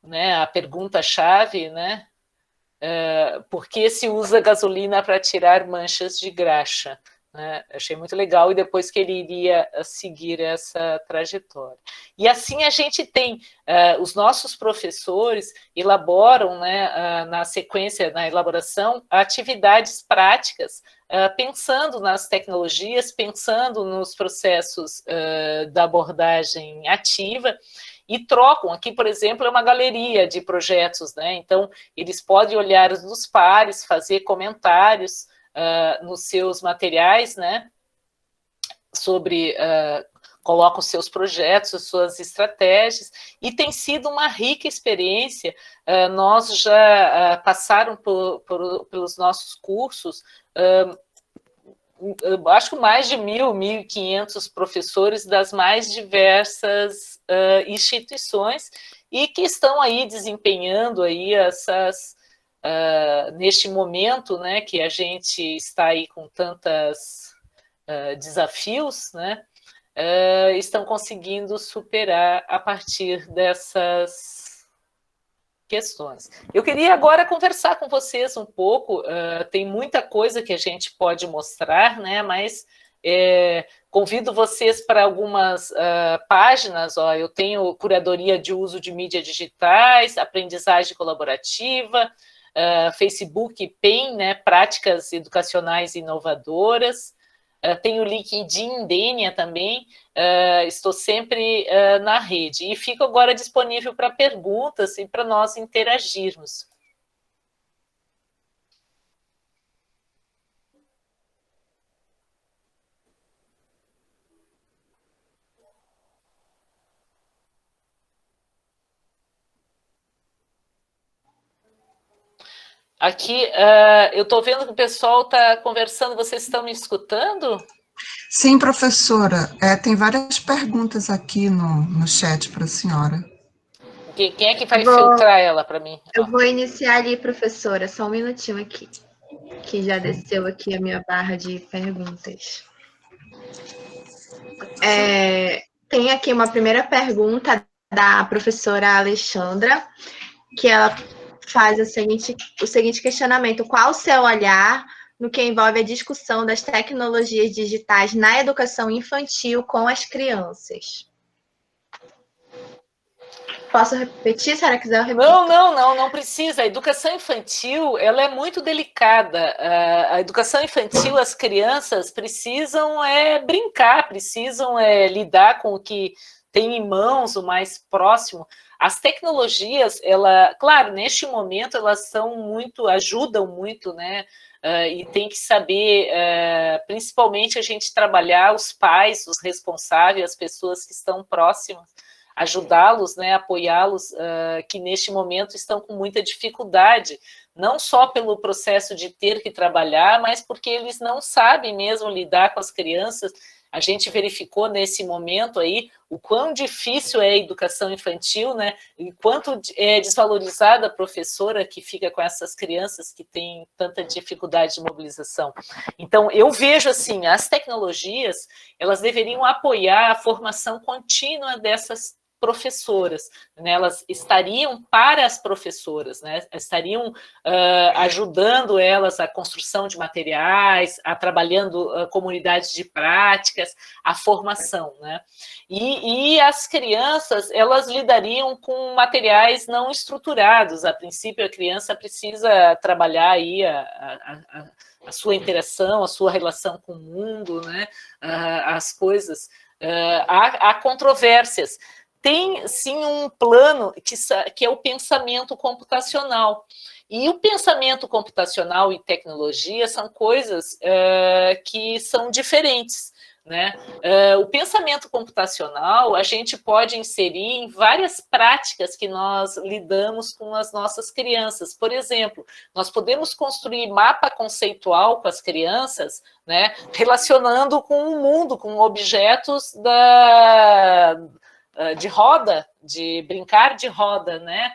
né, a pergunta-chave, né, por que se usa gasolina para tirar manchas de graxa? Achei muito legal, e depois que ele iria seguir essa trajetória. E assim a gente tem, os nossos professores elaboram, né, na sequência, na elaboração, atividades práticas, pensando nas tecnologias, pensando nos processos da abordagem ativa, e trocam. Aqui, por exemplo, é uma galeria de projetos, né? Então, eles podem olhar nos pares, fazer comentários nos seus materiais, né, sobre, colocam os seus projetos, as suas estratégias, e tem sido uma rica experiência. Nós já passaram pelos nossos cursos, acho que mais de 1.500 professores das mais diversas instituições, e que estão aí desempenhando aí neste momento, né, que a gente está aí com tantos desafios, né, estão conseguindo superar a partir dessas questões. Eu queria agora conversar com vocês um pouco, tem muita coisa que a gente pode mostrar, né, mas convido vocês para algumas páginas. Ó, eu tenho curadoria de uso de mídias digitais, aprendizagem colaborativa, Facebook PEN, né, práticas educacionais inovadoras. Tenho o LinkedIn Dênia também, estou sempre na rede. E fico agora disponível para perguntas e para nós interagirmos. Aqui, eu estou vendo que o pessoal está conversando, vocês estão me escutando? Sim, professora. Tem várias perguntas aqui no chat para a senhora. Quem é que vai filtrar ela para mim? Eu vou iniciar ali, professora, só um minutinho aqui, que já desceu aqui a minha barra de perguntas. Tem aqui uma primeira pergunta da professora Alexandra, que ela faz o seguinte questionamento: qual o seu olhar no que envolve a discussão das tecnologias digitais na educação infantil com as crianças? Posso repetir, se ela quiser eu repito? Não precisa. A educação infantil, ela é muito delicada. A educação infantil, as crianças precisam brincar, precisam lidar com o que tem em mãos, o mais próximo. As tecnologias, claro, neste momento elas ajudam muito, né? E tem que saber, principalmente a gente trabalhar os pais, os responsáveis, as pessoas que estão próximas, ajudá-los, né, apoiá-los, que neste momento estão com muita dificuldade, não só pelo processo de ter que trabalhar, mas porque eles não sabem mesmo lidar com as crianças. A gente verificou nesse momento aí o quão difícil é a educação infantil, né? E quanto é desvalorizada a professora que fica com essas crianças que têm tanta dificuldade de mobilização. Então, eu vejo assim, as tecnologias, elas deveriam apoiar a formação contínua dessas professoras, né? Elas estariam para as professoras, né? Estariam ajudando elas a construção de materiais, a trabalhando comunidades de práticas, a formação, né? E as crianças, elas lidariam com materiais não estruturados. A princípio, a criança precisa trabalhar aí a sua interação, a sua relação com o mundo, né? As coisas. Há controvérsias. Tem, sim, um plano que é o pensamento computacional. E o pensamento computacional e tecnologia são coisas que são diferentes, né? O pensamento computacional a gente pode inserir em várias práticas que nós lidamos com as nossas crianças. Por exemplo, nós podemos construir mapa conceitual com as crianças, né? Relacionando com o mundo, com objetos de roda, de brincar de roda, né?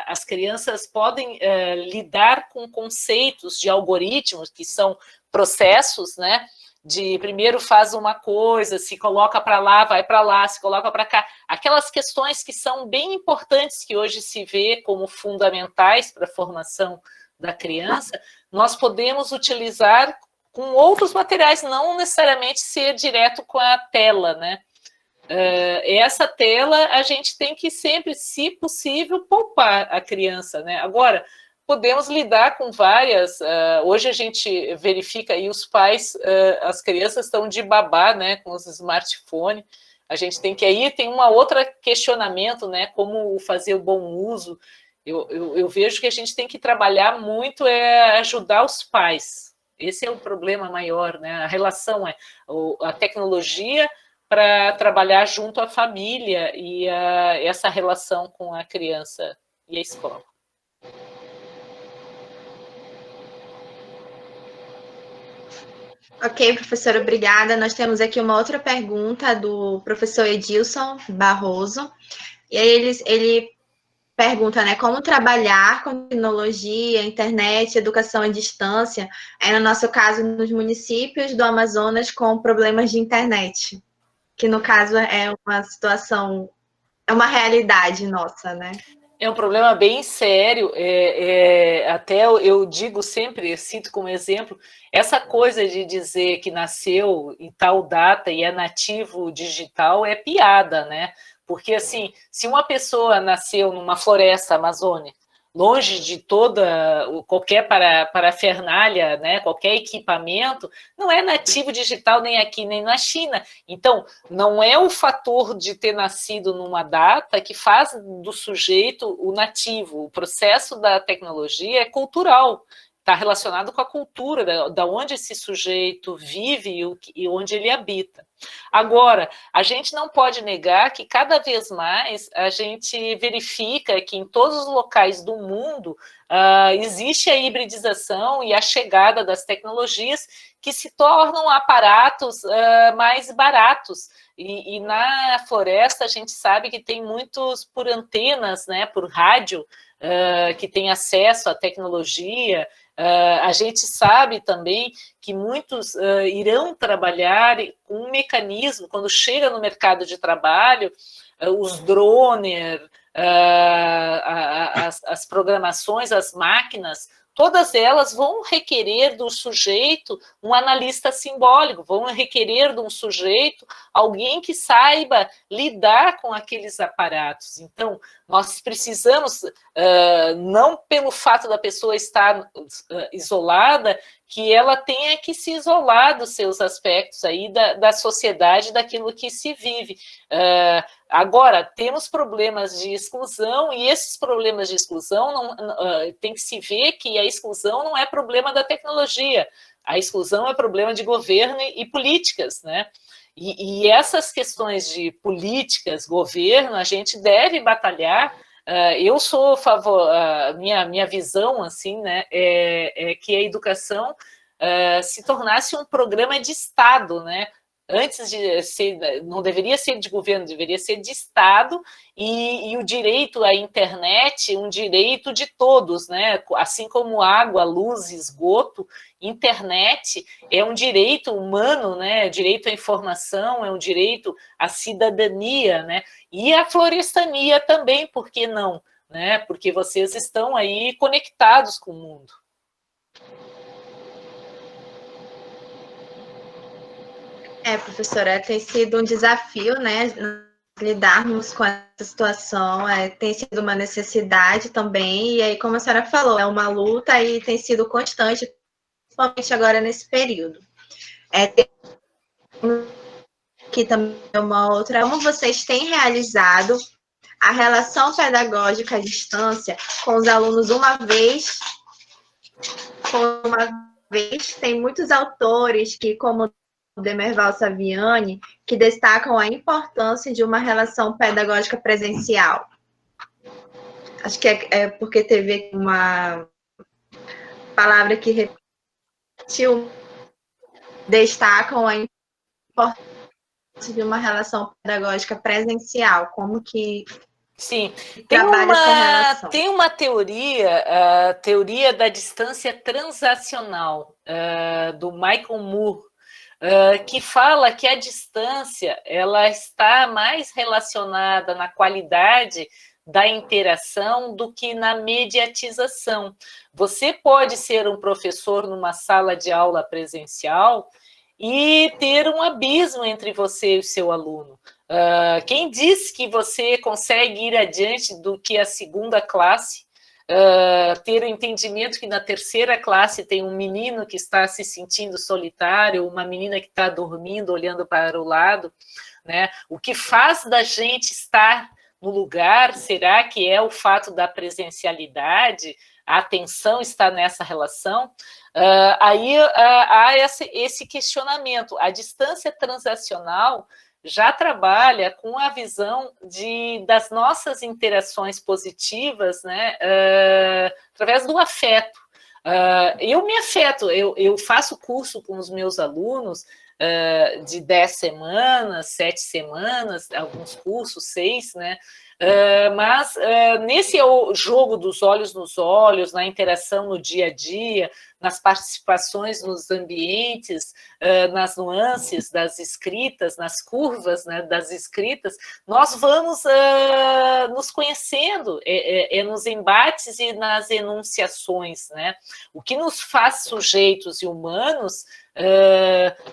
As crianças podem lidar com conceitos de algoritmos, que são processos, né? De primeiro faz uma coisa, se coloca para lá, vai para lá, se coloca para cá. Aquelas questões que são bem importantes, que hoje se vê como fundamentais para a formação da criança, nós podemos utilizar com outros materiais, não necessariamente ser direto com a tela, né? Essa tela a gente tem que sempre, se possível, poupar a criança, né? Agora, podemos lidar com várias... hoje a gente verifica aí os pais, as crianças estão de babá, né, com os smartphones. A gente tem que... Aí tem uma outra questionamento, né, como fazer o bom uso. Eu vejo que a gente tem que trabalhar muito, ajudar os pais. Esse é o problema maior, né? A relação, a tecnologia para trabalhar junto à família e essa relação com a criança e a escola. Ok, professora, obrigada. Nós temos aqui uma outra pergunta do professor Edilson Barroso. E aí ele pergunta, né, como trabalhar com tecnologia, internet, educação à distância, no nosso caso, nos municípios do Amazonas com problemas de internet, que no caso é uma situação, é uma realidade nossa, né? É um problema bem sério, até eu digo sempre, eu cito como exemplo, essa coisa de dizer que nasceu em tal data e é nativo digital é piada, né? Porque, assim, se uma pessoa nasceu numa floresta amazônica, longe de qualquer parafernália, né, qualquer equipamento, não é nativo digital nem aqui, nem na China. Então, não é o fator de ter nascido numa data que faz do sujeito o nativo. O processo da tecnologia é cultural, está relacionado com a cultura, da onde esse sujeito vive e onde ele habita. Agora, a gente não pode negar que cada vez mais a gente verifica que em todos os locais do mundo existe a hibridização e a chegada das tecnologias que se tornam aparatos mais baratos. E na floresta a gente sabe que tem muitos por antenas, né, por rádio, que tem acesso à tecnologia. A gente sabe também que muitos irão trabalhar com um mecanismo, quando chega no mercado de trabalho, os drones, as programações, as máquinas, todas elas vão requerer do sujeito um analista simbólico, vão requerer de um sujeito alguém que saiba lidar com aqueles aparatos. Então, Nós precisamos, não pelo fato da pessoa estar isolada, que ela tenha que se isolar dos seus aspectos aí da sociedade, daquilo que se vive. Agora, temos problemas de exclusão, e esses problemas de exclusão tem que se ver que a exclusão não é problema da tecnologia, a exclusão é problema de governo e políticas, né? E essas questões de políticas, governo, a gente deve batalhar. Eu sou a favor, minha visão, assim, né, é que a educação se tornasse um programa de Estado, né? Antes de ser, não deveria ser de governo, deveria ser de Estado, e o direito à internet, um direito de todos, né? Assim como água, luz, esgoto, internet é um direito humano, né? Direito à informação, é um direito à cidadania, né? E à florestania também, por que não? Né? Porque vocês estão aí conectados com o mundo. Professora, tem sido um desafio, né, lidarmos com essa situação, tem sido uma necessidade também, e aí, como a senhora falou, é uma luta e tem sido constante, principalmente agora nesse período. Tem aqui também uma outra, como vocês têm realizado a relação pedagógica à distância com os alunos uma vez, tem muitos autores que, como Demerval Saviani, que destacam a importância de uma relação pedagógica presencial. Acho que é porque teve uma palavra que repetiu, destacam a importância de uma relação pedagógica presencial, como que sim, tem uma teoria, a teoria da distância transacional, do Michael Moore, que fala que a distância ela está mais relacionada na qualidade da interação do que na mediatização. Você pode ser um professor numa sala de aula presencial e ter um abismo entre você e o seu aluno. Quem diz que você consegue ir adiante do que a segunda classe, ter o entendimento que na terceira classe tem um menino que está se sentindo solitário, uma menina que está dormindo, olhando para o lado, né? O que faz da gente estar no lugar, será que é o fato da presencialidade? A atenção está nessa relação? Aí há esse questionamento. A distância transacional já trabalha com a visão das nossas interações positivas, né, através do afeto. Eu me afeto, eu faço curso com os meus alunos de 10 semanas, 7 semanas, alguns cursos, 6, né? Mas nesse jogo dos olhos nos olhos, na interação no dia a dia, nas participações nos ambientes, nas nuances das escritas, nas curvas, né, das escritas, nós vamos nos conhecendo, nos embates e nas enunciações, né? O que nos faz sujeitos e humanos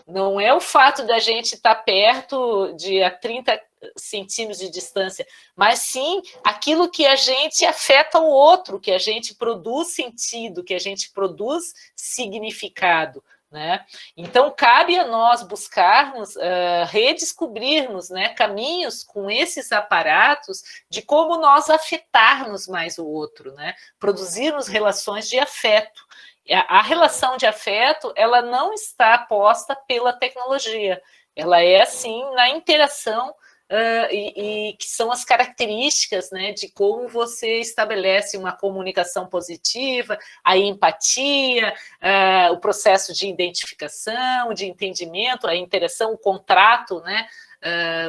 não é o fato da gente estar perto a 30 centímetros de distância, mas sim aquilo que a gente afeta o outro, que a gente produz sentido, que a gente produz significado, né? Então, cabe a nós buscarmos, redescobrirmos, né, caminhos com esses aparatos de como nós afetarmos mais o outro, né? Produzirmos relações de afeto. A relação de afeto, ela não está posta pela tecnologia, ela é, assim, na interação e que são as características, né, de como você estabelece uma comunicação positiva, a empatia, o processo de identificação, de entendimento, a interação, o contrato, né,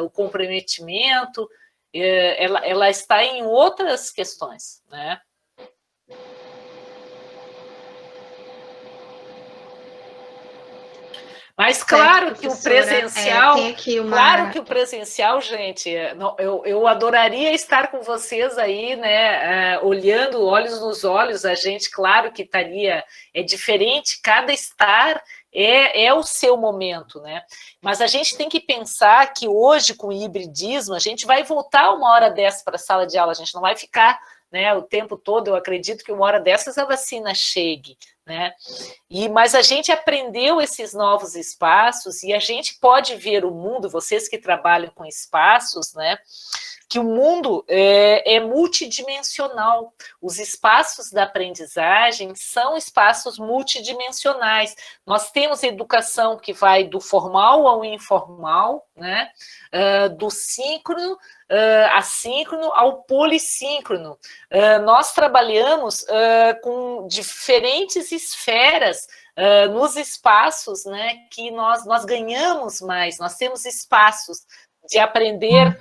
o comprometimento, ela está em outras questões, né? Mas claro que o presencial, claro que o presencial, gente, eu adoraria estar com vocês aí, né, olhando olhos nos olhos, a gente, claro que estaria, é diferente, cada estar é o seu momento, né? Mas a gente tem que pensar que hoje, com o hibridismo, a gente vai voltar 1h10 para a sala de aula, a gente não vai ficar, né, o tempo todo. Eu acredito que 1h10 a vacina chegue, né? Mas a gente aprendeu esses novos espaços e a gente pode ver o mundo, vocês que trabalham com espaços, né, que o mundo é multidimensional. Os espaços da aprendizagem são espaços multidimensionais. Nós temos educação que vai do formal ao informal, né? Do síncrono, assíncrono ao polissíncrono. Nós trabalhamos com diferentes esferas nos espaços, né, que nós ganhamos mais, nós temos espaços de aprender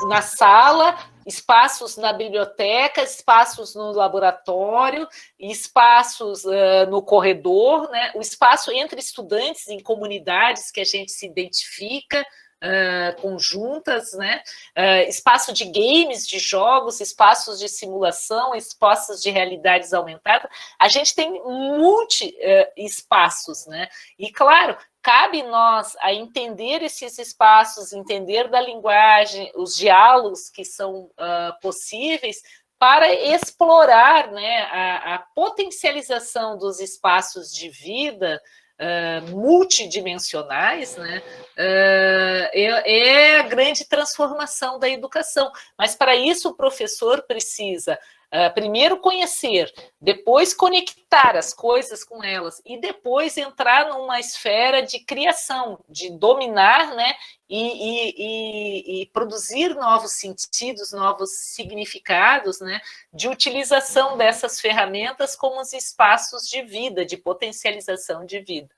na sala, espaços na biblioteca, espaços no laboratório, espaços no corredor, né? O espaço entre estudantes em comunidades que a gente se identifica, conjuntas, né? Espaço de games, de jogos, espaços de simulação, espaços de realidades aumentadas. A gente tem espaços, né? E, claro, cabe nós a entender esses espaços, entender da linguagem, os diálogos que são possíveis para explorar, né, a potencialização dos espaços de vida multidimensionais, né, é a grande transformação da educação. Mas, para isso, o professor precisa primeiro conhecer, depois conectar as coisas com elas e depois entrar numa esfera de criação, de dominar, né, e produzir novos sentidos, novos significados, né, de utilização dessas ferramentas como os espaços de vida, de potencialização de vida.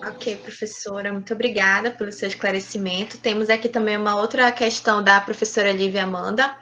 Ok, professora, muito obrigada pelo seu esclarecimento. Temos aqui também uma outra questão da professora Lívia Amanda.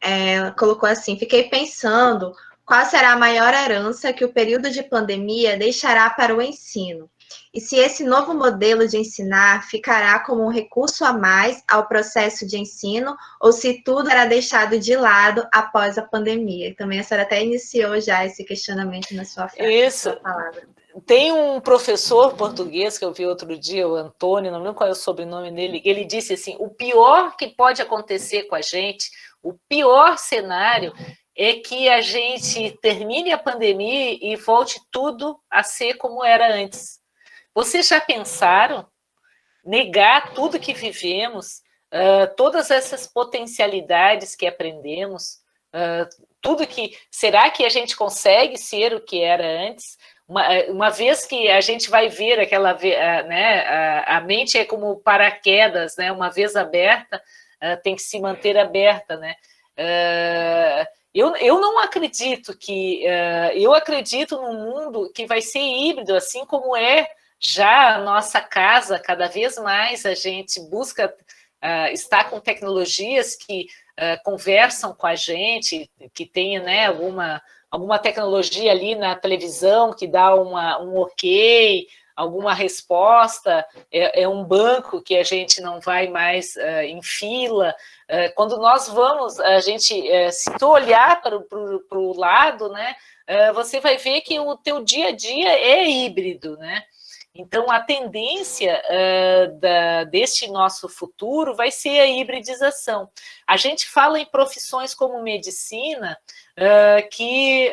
Ela colocou assim: fiquei pensando qual será a maior herança que o período de pandemia deixará para o ensino, e se esse novo modelo de ensinar ficará como um recurso a mais ao processo de ensino, ou se tudo será deixado de lado após a pandemia. Também a senhora até iniciou já esse questionamento na sua frase. Isso. Na sua palavra. Tem um professor português que eu vi outro dia, o Antônio, não lembro qual é o sobrenome dele, ele disse assim: o pior que pode acontecer com a gente, o pior cenário é que a gente termine a pandemia e volte tudo a ser como era antes. Vocês já pensaram negar tudo que vivemos, todas essas potencialidades que aprendemos, tudo que... Será que a gente consegue ser o que era antes? Uma vez que a gente vai ver aquela, né, a mente é como paraquedas, né, uma vez aberta, tem que se manter aberta, né? Eu não acredito que... eu acredito num mundo que vai ser híbrido, assim como é já a nossa casa. Cada vez mais a gente busca estar com tecnologias que conversam com a gente, que tenha, né, alguma tecnologia ali na televisão que dá um ok, alguma resposta, é um banco que a gente não vai mais em fila. Quando nós vamos, a gente, se tu olhar para o lado, né, você vai ver que o teu dia a dia é híbrido, né? Então, a tendência deste nosso futuro vai ser a hibridização. A gente fala em profissões como medicina, que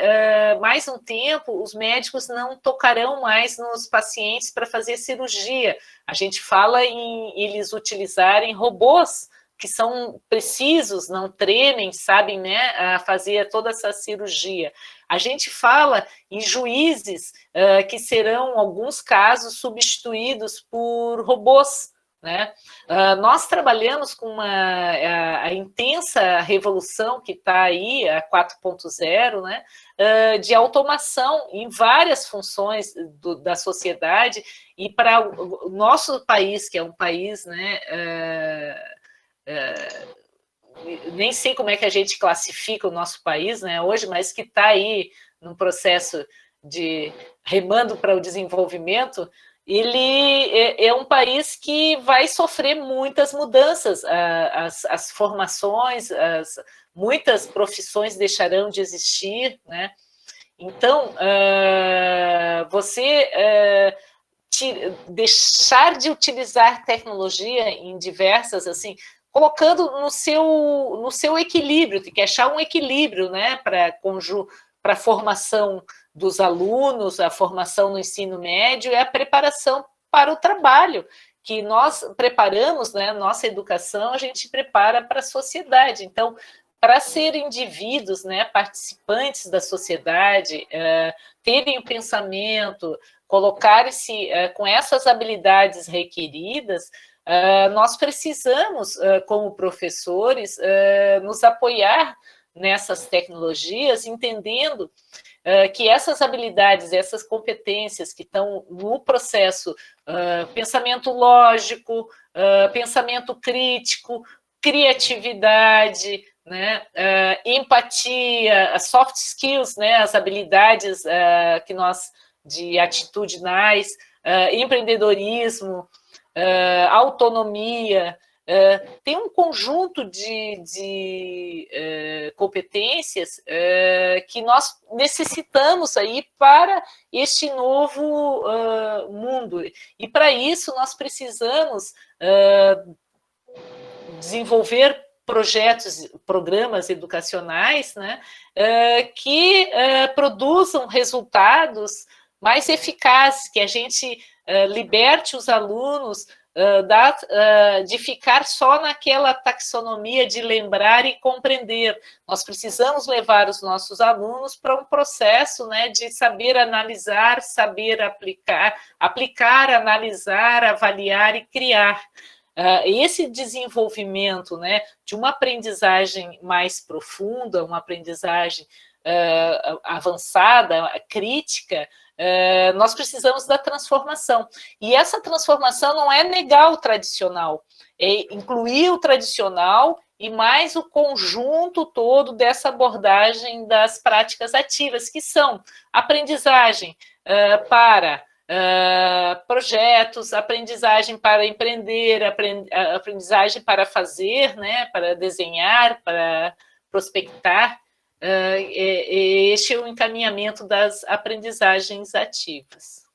mais um tempo os médicos não tocarão mais nos pacientes para fazer cirurgia. A gente fala em eles utilizarem robôs que são precisos, não tremem, sabem, né, fazer toda essa cirurgia. A gente fala em juízes que serão, em alguns casos, substituídos por robôs, né? Nós trabalhamos com a intensa revolução que está aí, a 4.0, né? De automação em várias funções da sociedade, e para o nosso país, que é um país, né, nem sei como é que a gente classifica o nosso país, né, hoje, mas que está aí num processo de remando para o desenvolvimento, ele é um país que vai sofrer muitas mudanças. As formações, muitas profissões deixarão de existir, né? Então, você deixar de utilizar tecnologia em diversas, assim, colocando no seu equilíbrio, tem que achar um equilíbrio, né, para a formação dos alunos, a formação no ensino médio e a preparação para o trabalho, que nós preparamos, né, nossa educação, a gente prepara para a sociedade. Então, para ser indivíduos, né, participantes da sociedade, terem o pensamento, colocar-se com essas habilidades requeridas, nós precisamos, como professores, nos apoiar nessas tecnologias, entendendo que essas habilidades, essas competências que estão no processo pensamento lógico, pensamento crítico, criatividade, né, empatia, as soft skills, né, as habilidades que nós de atitudinais, empreendedorismo, autonomia, tem um conjunto de competências que nós necessitamos aí para este novo mundo. E para isso nós precisamos desenvolver programas educacionais, né, que produzam resultados mais eficazes, que a gente liberte os alunos de ficar só naquela taxonomia de lembrar e compreender. Nós precisamos levar os nossos alunos para um processo, né, de saber analisar, saber aplicar, analisar, avaliar e criar. Esse desenvolvimento, né, de uma aprendizagem mais profunda, uma aprendizagem avançada, crítica, nós precisamos da transformação. E essa transformação não é negar o tradicional, é incluir o tradicional e mais o conjunto todo dessa abordagem das práticas ativas, que são aprendizagem para projetos, aprendizagem para empreender, aprendizagem para fazer, né, para desenhar, para prospectar. Este é o encaminhamento das aprendizagens ativas.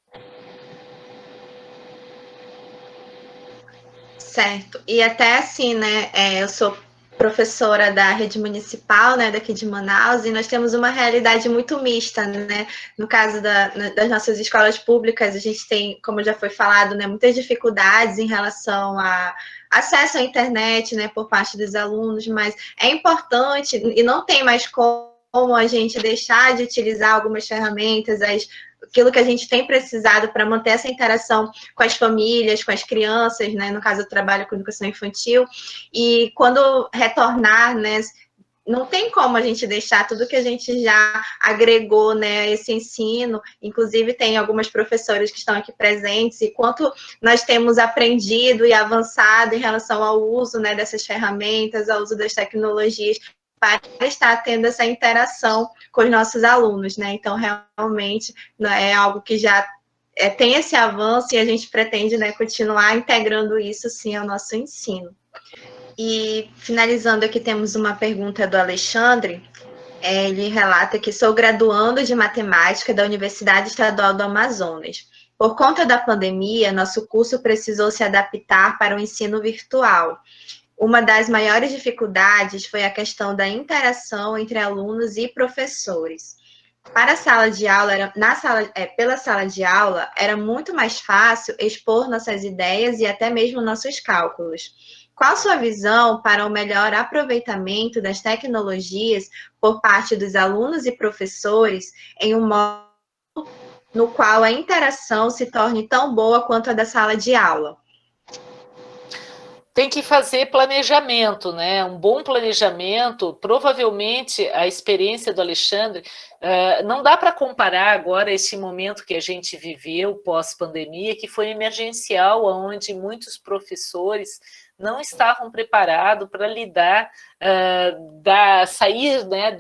Certo. E até assim, né, eu sou professora da rede municipal, né, daqui de Manaus, e nós temos uma realidade muito mista, né, no caso das nossas escolas públicas, a gente tem, como já foi falado, né, muitas dificuldades em relação a acesso à internet, né, por parte dos alunos, mas é importante, e não tem mais como a gente deixar de utilizar algumas ferramentas, aquilo que a gente tem precisado para manter essa interação com as famílias, com as crianças, né? No caso, eu trabalho com educação infantil, e quando retornar, né? Não tem como a gente deixar tudo que a gente já agregou, né, esse ensino. Inclusive, tem algumas professoras que estão aqui presentes, e quanto nós temos aprendido e avançado em relação ao uso, né, dessas ferramentas, ao uso das tecnologias, para estar tendo essa interação com os nossos alunos, né? Então, realmente, é algo que já tem esse avanço, e a gente pretende, né, continuar integrando isso, sim, ao nosso ensino. E, finalizando aqui, temos uma pergunta do Alexandre. Ele relata que sou graduando de matemática da Universidade Estadual do Amazonas. Por conta da pandemia, nosso curso precisou se adaptar para o ensino virtual. Uma das maiores dificuldades foi a questão da interação entre alunos e professores. Para a sala de aula, pela sala de aula, era muito mais fácil expor nossas ideias e até mesmo nossos cálculos. Qual sua visão para o melhor aproveitamento das tecnologias por parte dos alunos e professores em um modo no qual a interação se torne tão boa quanto a da sala de aula? Tem que fazer planejamento, né? Um bom planejamento. Provavelmente a experiência do Alexandre não dá para comparar agora esse momento que a gente viveu pós-pandemia, que foi emergencial, onde muitos professores não estavam preparados para lidar, sair, né,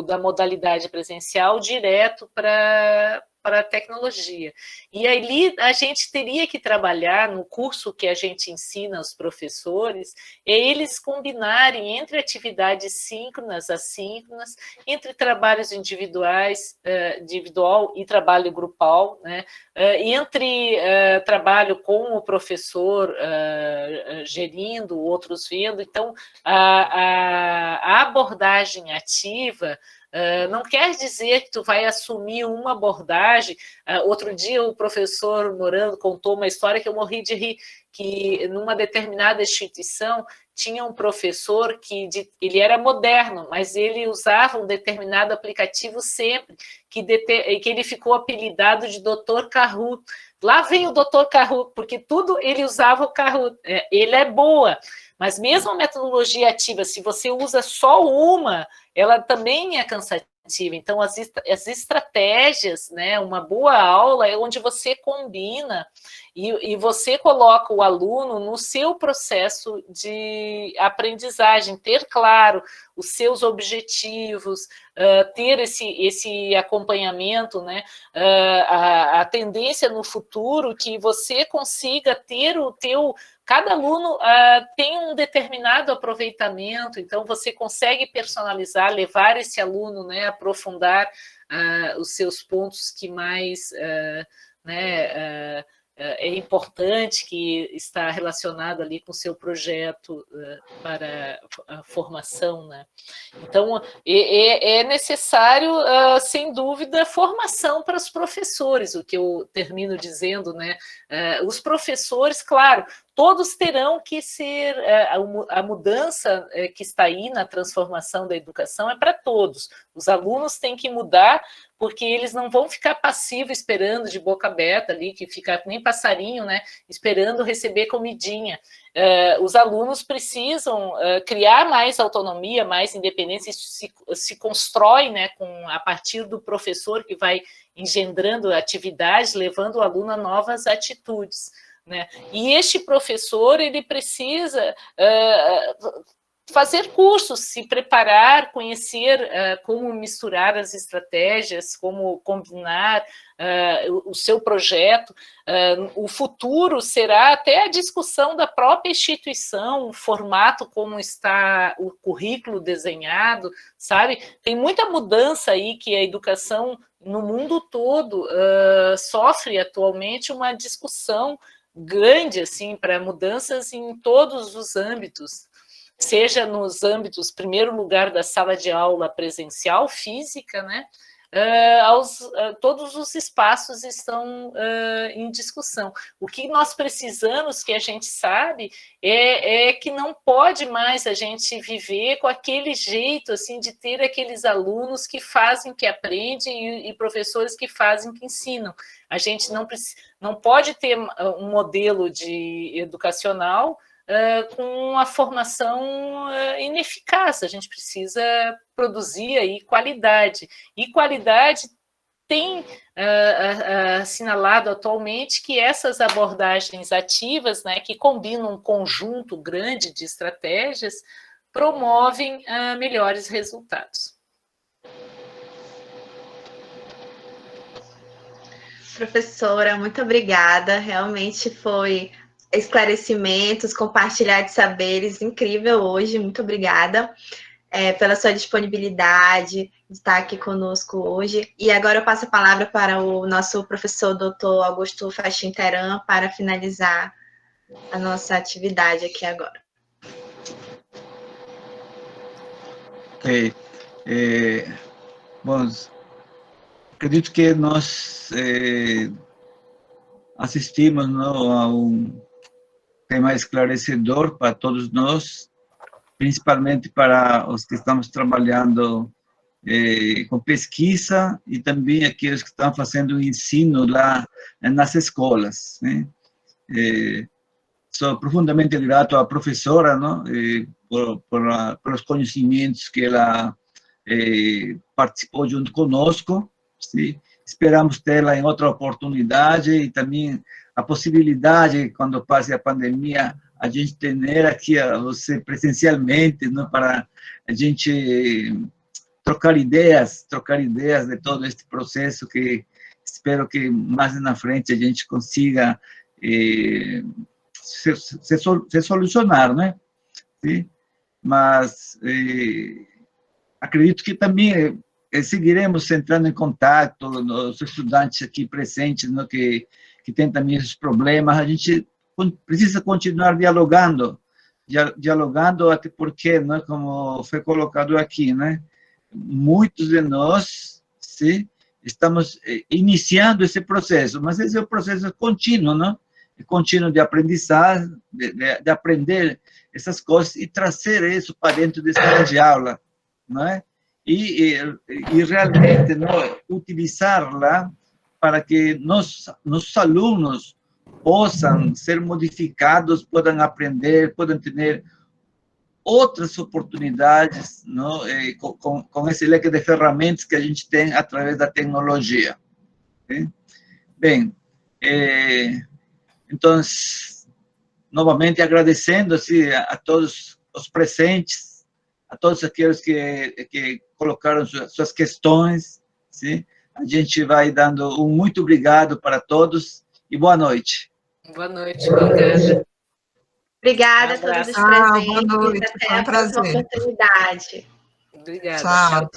da modalidade presencial direto para para a tecnologia. E ali a gente teria que trabalhar no curso que a gente ensina aos professores, eles combinarem entre atividades síncronas, assíncronas, entre trabalhos individuais, individual e trabalho grupal, né? Entre trabalho com o professor gerindo, outros vendo. Então, a abordagem ativa não quer dizer que tu vai assumir uma abordagem. Outro dia o professor Morando contou uma história que eu morri de rir, que numa determinada instituição tinha um professor que ele era moderno, mas ele usava um determinado aplicativo sempre, que ele ficou apelidado de Dr. Kahoot. Lá vem o Dr. Kahoot, porque tudo ele usava o Kahoot. Ele é boa, mas mesmo a metodologia ativa, se você usa só uma, ela também é cansativa. Então, as estratégias, né, uma boa aula é onde você combina e você coloca o aluno no seu processo de aprendizagem, ter claro os seus objetivos, ter esse acompanhamento, né, a tendência no futuro que você consiga ter o teu... Cada aluno tem um determinado aproveitamento, então você consegue personalizar, levar esse aluno, né, aprofundar os seus pontos que mais é importante, que está relacionado ali com o seu projeto para a formação, né? Então, é necessário, sem dúvida, formação para os professores, o que eu termino dizendo, né? Os professores, claro, todos terão que ser... A mudança que está aí na transformação da educação é para todos. Os alunos têm que mudar, porque eles não vão ficar passivos esperando de boca aberta ali, que fica nem passarinho, né, esperando receber comidinha. Os alunos precisam criar mais autonomia, mais independência, isso se constrói, né, a partir do professor que vai engendrando atividades, levando o aluno a novas atitudes, né? E este professor, ele precisa... fazer cursos, se preparar, conhecer como misturar as estratégias, como combinar o seu projeto. O futuro será até a discussão da própria instituição, o formato, como está o currículo desenhado, sabe? Tem muita mudança aí que a educação no mundo todo sofre atualmente uma discussão grande, assim, para mudanças em todos os âmbitos, seja nos âmbitos, primeiro lugar, da sala de aula presencial, física, né? Todos os espaços estão em discussão. O que nós precisamos, que a gente sabe, é que não pode mais a gente viver com aquele jeito, assim, de ter aqueles alunos que fazem, que aprendem, e professores que fazem, que ensinam. A gente não pode ter um modelo educacional com uma formação ineficaz. A gente precisa produzir aí qualidade. E qualidade tem assinalado atualmente que essas abordagens ativas, né, que combinam um conjunto grande de estratégias, promovem melhores resultados. Professora, muito obrigada. Realmente foi esclarecimentos, compartilhar de saberes incrível hoje. Muito obrigada pela sua disponibilidade de estar aqui conosco hoje. E agora eu passo a palavra para o nosso professor Dr. Augusto Faxin Teran para finalizar a nossa atividade aqui agora. Ok. Bom, acredito que nós assistimos, não, a um tema esclarecedor para todos nós, principalmente para os que estamos trabalhando com pesquisa e também aqueles que estão fazendo o ensino lá nas escolas, né? Sou profundamente grato à professora, não? Por os conhecimentos que ela participou junto conosco. Sim? Esperamos tê-la em outra oportunidade e também a possibilidade, quando passe a pandemia, a gente ter aqui você presencialmente, não, para a gente trocar ideias de todo este processo que espero que mais na frente a gente consiga se solucionar, né? Sim? Mas acredito que também seguiremos entrando em contato, os estudantes aqui presentes, né, que têm também esses problemas, a gente precisa continuar dialogando, até porque, né, como foi colocado aqui, né, muitos de nós, sim, estamos iniciando esse processo, mas esse é um processo contínuo, né? Contínuo de aprendizagem, de aprender essas coisas e trazer isso para dentro da sala de aula, não é? E realmente, não, utilizá-la para que nossos alunos possam ser modificados, possam aprender, possam ter outras oportunidades, não, com esse leque de ferramentas que a gente tem através da tecnologia. Sim? Bem, então, novamente agradecendo assim, a todos os presentes, a todos aqueles que colocaram suas questões, sim? A gente vai dando um muito obrigado para todos e boa noite. Boa noite, obrigada. Obrigada a todos os presentes. Boa noite, Até a próxima oportunidade. Obrigada. Tchau.